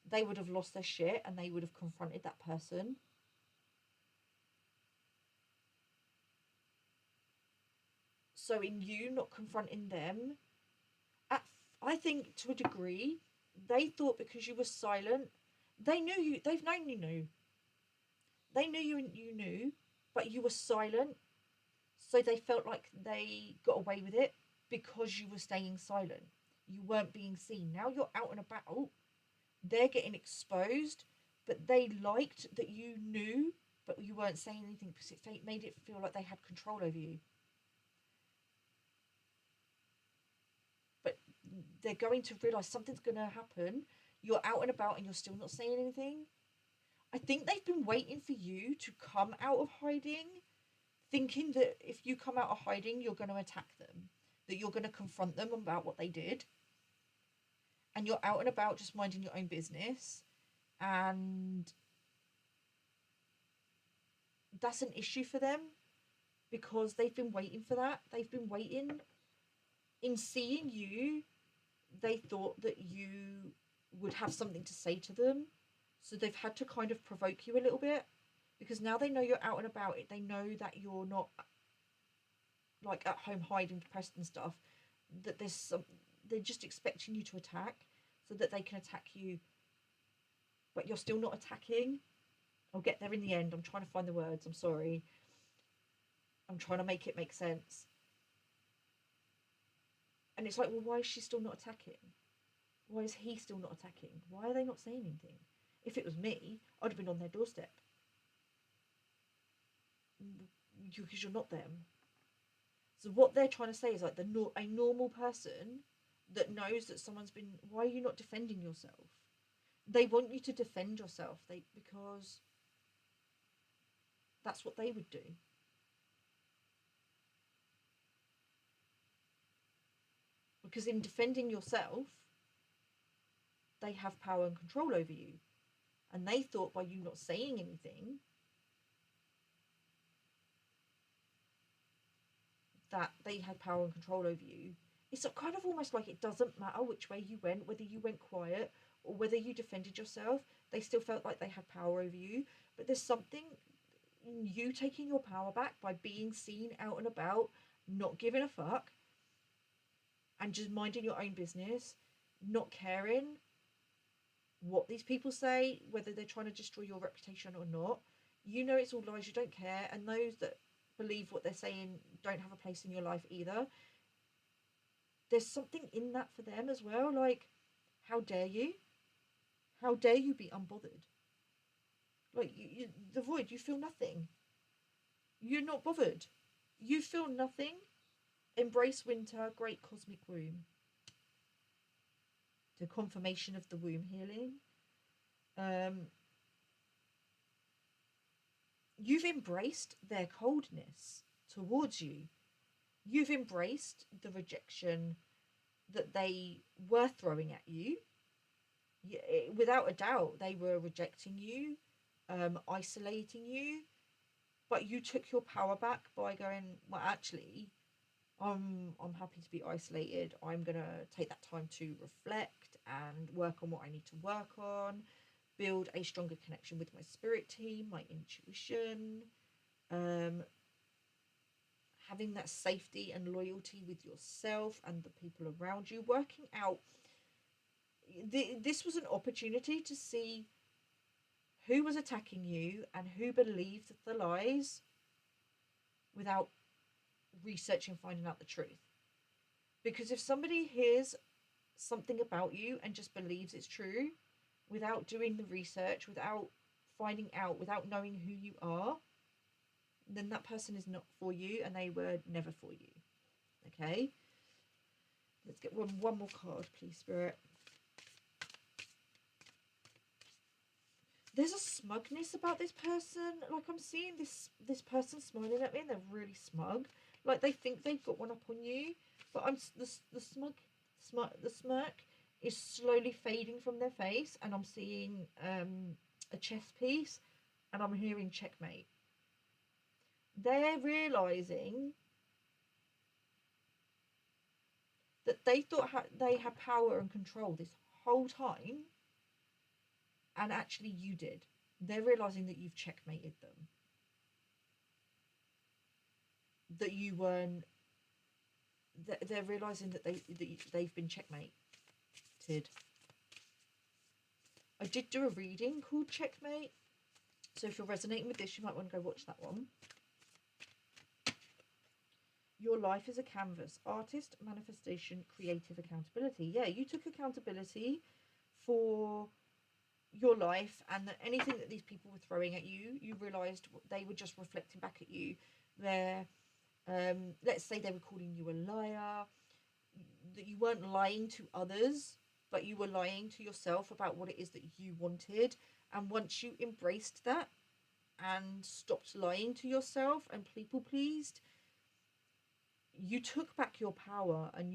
they would have lost their shit and they would have confronted that person. So in you not confronting them, I think to a degree, they thought because you were silent, they've known you knew. They knew you knew, but you were silent. So they felt like they got away with it because you were staying silent. You weren't being seen. Now you're out and about. They're getting exposed, but they liked that you knew, but you weren't saying anything because it made it feel like they had control over you. But they're going to realise something's going to happen. You're out and about and you're still not saying anything. I think they've been waiting for you to come out of hiding, thinking that if you come out of hiding, you're going to attack them, that you're going to confront them about what they did. And you're out and about just minding your own business. And that's an issue for them because they've been waiting for that. They've been waiting. In seeing you, they thought that you would have something to say to them. So they've had to kind of provoke you a little bit, because now they know you're out and about. They know that you're not like at home hiding, depressed and stuff. That they're just expecting you to attack so that they can attack you. But you're still not attacking. I'll get there in the end. I'm trying to find the words. I'm sorry. I'm trying to make it make sense. And it's like, well, why is she still not attacking? Why is he still not attacking? Why are they not saying anything? If it was me, I'd have been on their doorstep. Because you're not them. So what they're trying to say is like a normal person that knows that someone's been. Why are you not defending yourself? They want you to defend yourself. Because that's what they would do. Because in defending yourself, they have power and control over you. And they thought by you not saying anything that they had power and control over you. It's kind of almost like it doesn't matter which way you went, whether you went quiet or whether you defended yourself, they still felt like they had power over you. But there's something in you taking your power back by being seen out and about, not giving a fuck, and just minding your own business, not caring what these people say, whether they're trying to destroy your reputation or not. You know it's all lies, you don't care, and those that believe what they're saying don't have a place in your life either. There's something in that for them as well. Like, how dare you? How dare you be unbothered? Like, the void, you feel nothing. You're not bothered. You feel nothing. Embrace winter, great cosmic womb. The confirmation of the womb healing. You've embraced their coldness towards you. You've embraced the rejection that they were throwing at you. Without a doubt, they were rejecting you, isolating you, but you took your power back by going, well, actually, I'm happy to be isolated. I'm gonna take that time to reflect and work on what I need to work on, build a stronger connection with my spirit team, my intuition, having that safety and loyalty with yourself and the people around you, working out. This was an opportunity to see who was attacking you and who believed the lies without researching, finding out the truth. Because if somebody hears something about you and just believes it's true without doing the research, without finding out, without knowing who you are, then that person is not for you and they were never for you. Okay? Let's get one more card, please, Spirit. There's a smugness about this person. Like, I'm seeing this person smiling at me and they're really smug. Like, they think they've got one up on you. But the smirk is slowly fading from their face, and I'm seeing a chess piece, and I'm hearing checkmate. They're realizing that they thought they had power and control this whole time, and actually you did. They're realizing that you've checkmated them. That you weren't. They're realizing that they've been checkmated. I did do a reading called Checkmate, so if you're resonating with this, you might want to go watch that one. Your life is a canvas. Artist, manifestation, creative accountability. Yeah, you took accountability for your life, and that anything that these people were throwing at you, you realised they were just reflecting back at you. They're, let's say they were calling you a liar, that you weren't lying to others, but you were lying to yourself about what it is that you wanted. And once you embraced that and stopped lying to yourself and people pleased, you took back your power, and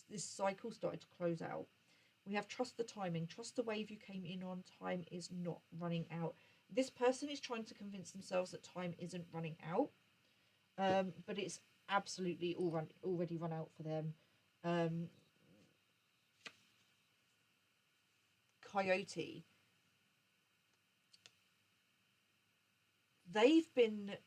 this cycle started to close out. We have trust the timing, trust the wave you came in on. Time is not running out. This person is trying to convince themselves that time isn't running out, but it's absolutely already run out for them. Coyote. They've been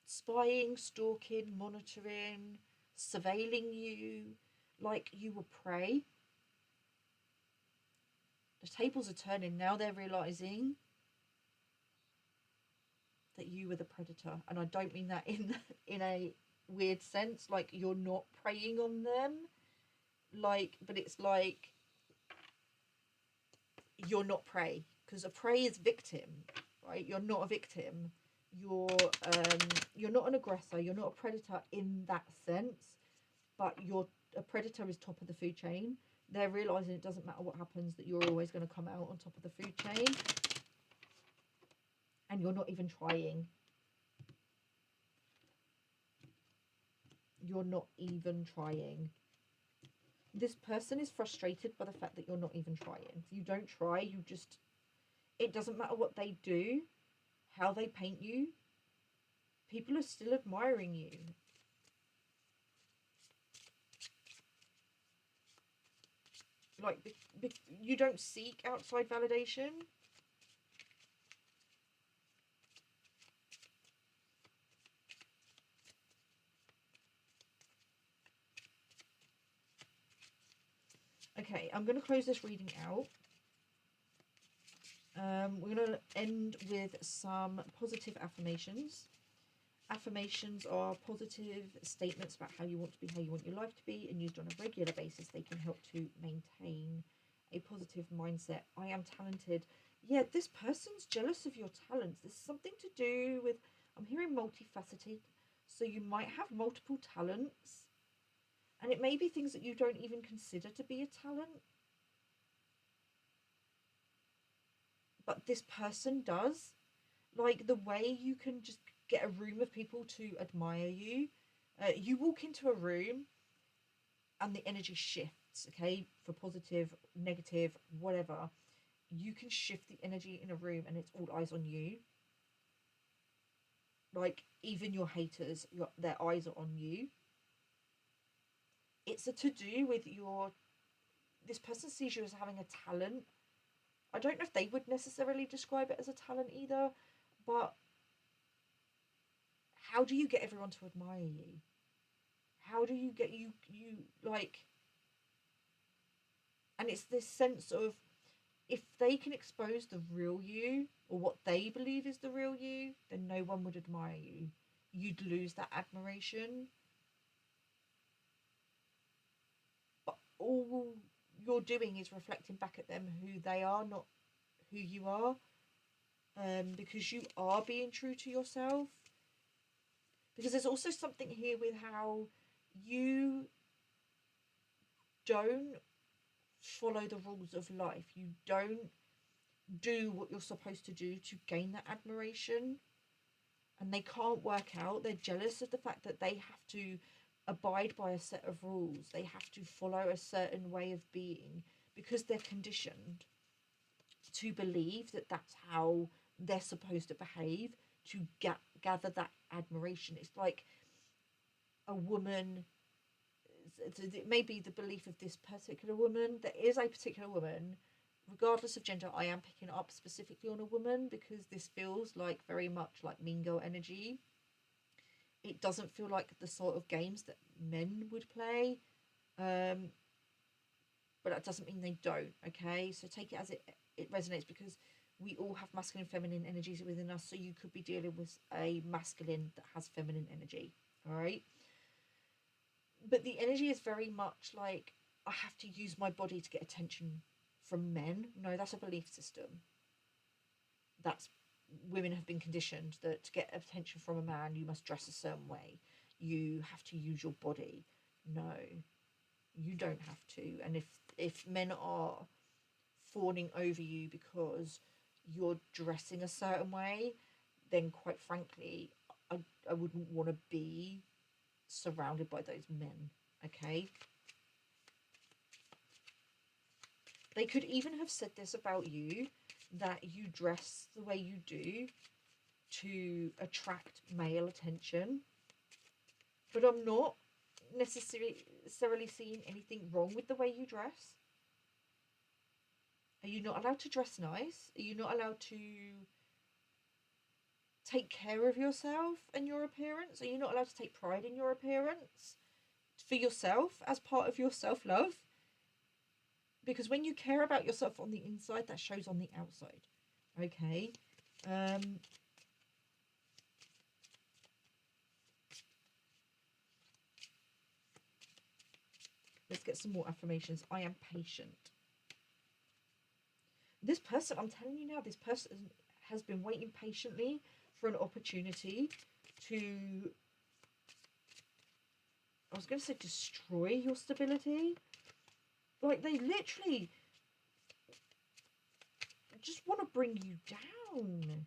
spying, stalking, monitoring, surveilling you like you were prey. The tables are turning. Now they're realising that you were the predator. And I don't mean that in a weird sense, like you're not preying on them. Like, but it's like you're not prey. Because a prey is victim, right? You're not a victim. You're not an aggressor. You're not a predator in that sense. But a predator is top of the food chain. They're realising it doesn't matter what happens, that you're always going to come out on top of the food chain. And you're not even trying. You're not even trying. This person is frustrated by the fact that you're not even trying. You don't try, you just... It doesn't matter what they do, how they paint you. People are still admiring you. Like, you don't seek outside validation. Okay, I'm going to close this reading out. We're going to end with some positive affirmations. Affirmations are positive statements about how you want to be, how you want your life to be, and used on a regular basis. They can help to maintain a positive mindset. I am talented. Yeah, this person's jealous of your talents. There's something to do with, I'm hearing multifaceted. So you might have multiple talents. And it may be things that you don't even consider to be a talent. But this person does. Like the way you can just get a room of people to admire you. You walk into a room and the energy shifts, okay? For positive, negative, whatever. You can shift the energy in a room and it's all eyes on you. Like even your haters, their eyes are on you. It's to do with this person sees you as having a talent. I don't know if they would necessarily describe it as a talent either, but how do you get everyone to admire you? How do you get you like... And it's this sense of, if they can expose the real you, or what they believe is the real you, then no one would admire you. You'd lose that admiration. But all you're doing is reflecting back at them who they are, not who you are. Because you are being true to yourself. Because there's also something here with how you don't follow the rules of life. You don't do what you're supposed to do to gain that admiration. And they can't work out. They're jealous of the fact that they have to abide by a set of rules. They have to follow a certain way of being because they're conditioned to believe that that's how they're supposed to behave to gather that admiration. It's like a woman... It may be the belief of this particular woman. There is a particular woman, regardless of gender. I am picking up specifically on a woman because this feels like very much like mean girl energy. It doesn't feel like the sort of games that men would play, but that doesn't mean they don't. Okay, so take it as it resonates, because we all have masculine and feminine energies within us. So you could be dealing with a masculine that has feminine energy. All right. But the energy is very much like, I have to use my body to get attention from men. No, that's a belief system. That's... Women have been conditioned that to get attention from a man, you must dress a certain way. You have to use your body. No, you don't have to. And if men are fawning over you because you're dressing a certain way, then quite frankly, I wouldn't want to be surrounded by those men. Okay, they could even have said this about you, that you dress the way you do to attract male attention, but I'm not necessarily seeing anything wrong with the way you dress. Are you not allowed to dress nice? Are you not allowed to take care of yourself and your appearance? Are you not allowed to take pride in your appearance for yourself as part of your self-love? Because when you care about yourself on the inside, that shows on the outside. Okay. Let's get some more affirmations. I am patient. This person, I'm telling you now, this person has been waiting patiently for an opportunity to, I was going to say destroy your stability. Like, they literally just want to bring you down.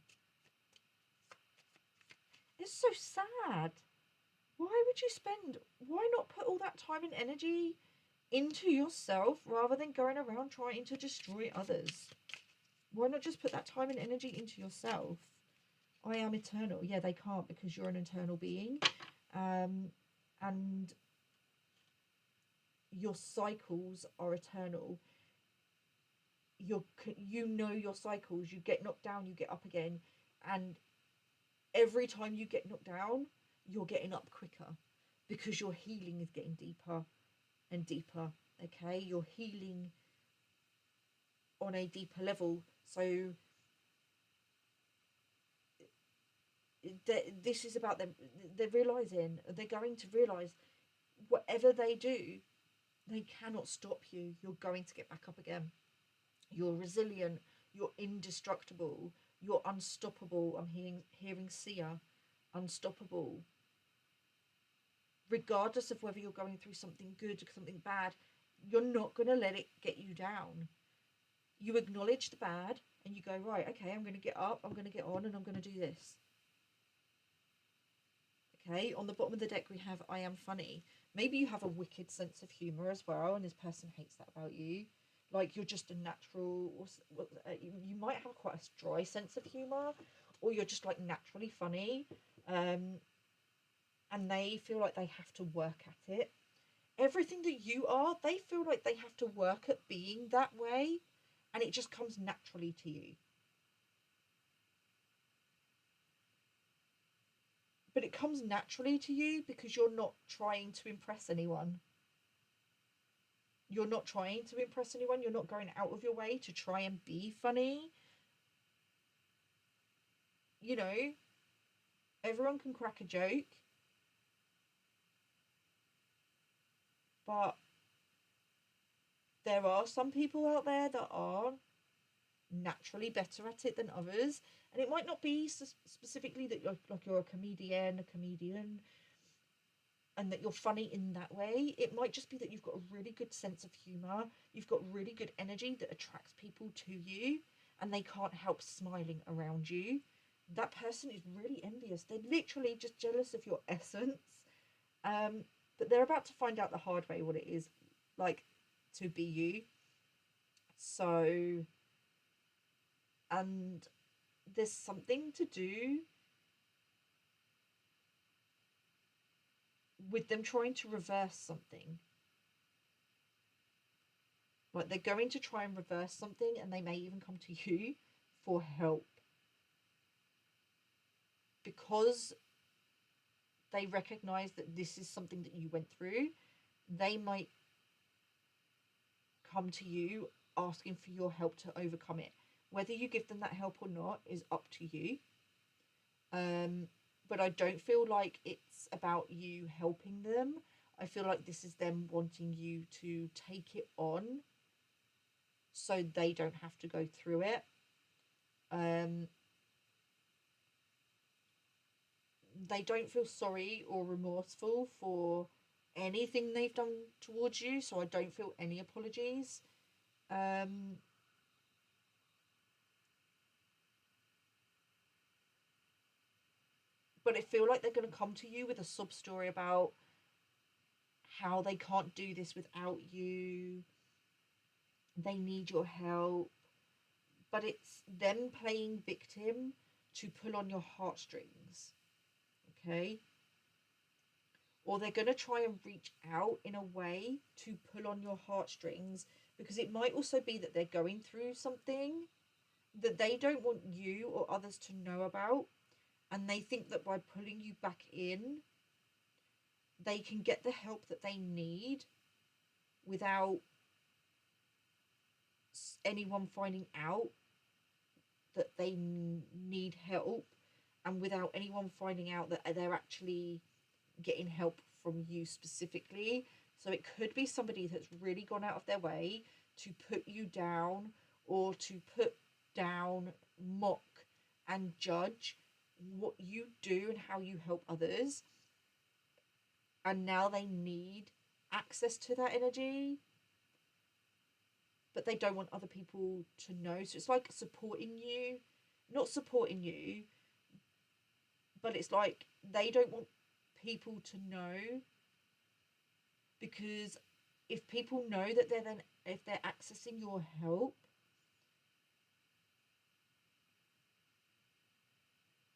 It's so sad. Why not put all that time and energy into yourself rather than going around trying to destroy others? Why not just put that time and energy into yourself? I am eternal. Yeah, they can't, because you're an eternal being. And your cycles are eternal. You know your cycles. You get knocked down, you get up again. And every time you get knocked down, you're getting up quicker, because your healing is getting deeper and deeper. Okay, you're healing on a deeper level. So this is about them. They're going to realize whatever they do, they cannot stop you. You're going to get back up again. You're resilient. You're indestructible. You're unstoppable. I'm hearing Sia, unstoppable. Regardless of whether you're going through something good or something bad, you're not going to let it get you down. You acknowledge the bad and you go, right, okay, I'm going to get up, I'm going to get on, and I'm going to do this. Okay, on the bottom of the deck we have I am funny. Maybe you have a wicked sense of humour as well, and this person hates that about you. Like, you're just a natural, you might have quite a dry sense of humour, or you're just like naturally funny, and they feel like they have to work at it. Everything that you are, they feel like they have to work at being that way, and it just comes naturally to you. But it comes naturally to you because you're not trying to impress anyone. You're not trying to impress anyone. You're not going out of your way to try and be funny. You know, everyone can crack a joke, but there are some people out there that are naturally better at it than others. And it might not be specifically that you're a comedian, and that you're funny in that way. It might just be that you've got a really good sense of humour. You've got really good energy that attracts people to you, and they can't help smiling around you. That person is really envious. They're literally just jealous of your essence. But they're about to find out the hard way what it is like to be you. So, and there's something to do with them trying to reverse something. Like, they're going to try and reverse something, and they may even come to you for help. Because they recognize that this is something that you went through, they might come to you asking for your help to overcome it. Whether you give them that help or not is up to you. But I don't feel like it's about you helping them. I feel like this is them wanting you to take it on so they don't have to go through it. They don't feel sorry or remorseful for anything they've done towards you, so I don't feel any apologies. But I feel like they're going to come to you with a sub story about how they can't do this without you. They need your help. But it's them playing victim to pull on your heartstrings. Okay? Or they're going to try and reach out in a way to pull on your heartstrings, because it might also be that they're going through something that they don't want you or others to know about, and they think that by pulling you back in, they can get the help that they need without anyone finding out that they need help, and without anyone finding out that they're actually getting help from you specifically. So it could be somebody that's really gone out of their way to put you down, or to put down, mock, and judge what you do and how you help others. And now they need access to that energy, but they don't want other people to know. So it's like supporting you, not supporting you, but it's like they don't want people to know, because if people know that if they're accessing your help,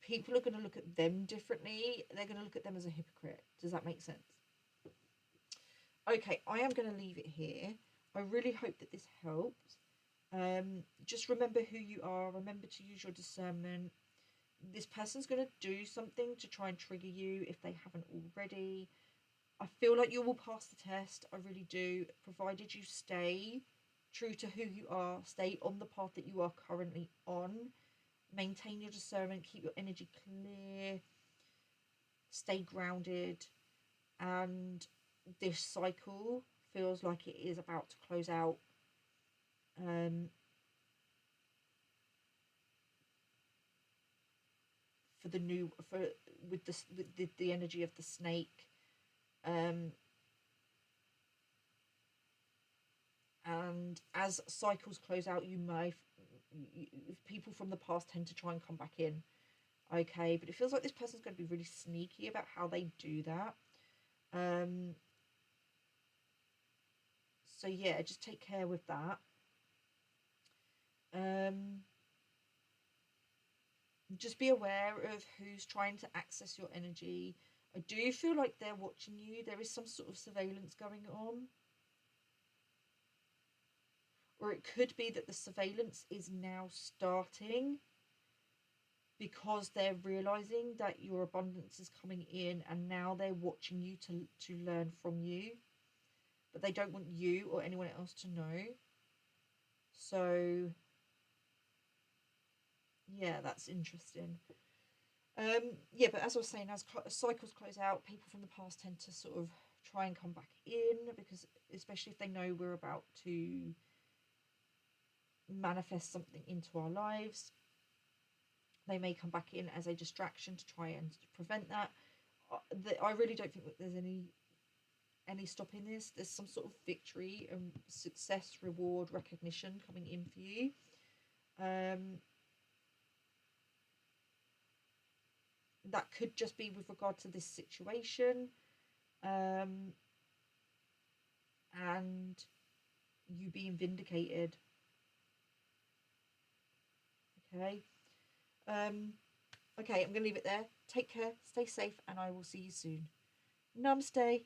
people are going to look at them differently. They're going to look at them as a hypocrite. Does that make sense? Okay, I am going to leave it here. I really hope that this helps. Just remember who you are. Remember to use your discernment. This person's going to do something to try and trigger you if they haven't already. I feel like you will pass the test. I really do, provided you stay true to who you are, stay on the path that you are currently on, maintain your discernment, keep your energy clear, stay grounded, and this cycle feels like it is about to close out. For the new, for with the energy of the snake, and as cycles close out, people from the past tend to try and come back in. Okay, but it feels like this person's going to be really sneaky about how they do that. So yeah, just take care with that. Just be aware of who's trying to access your energy. I do feel like they're watching you. There is some sort of surveillance going on. Or it could be that the surveillance is now starting because they're realizing that your abundance is coming in, and now they're watching you to learn from you. But they don't want you or anyone else to know. So yeah, that's interesting. Yeah, but as I was saying, as cycles close out, people from the past tend to sort of try and come back in, because especially if they know we're about to manifest something into our lives, they may come back in as a distraction to try and prevent that. I really don't think that there's any stopping this. There's some sort of victory and success, reward, recognition coming in for you. That could just be with regard to this situation, and you being vindicated. Okay. Okay, I'm going to leave it there. Take care, stay safe, and I will see you soon. Namaste.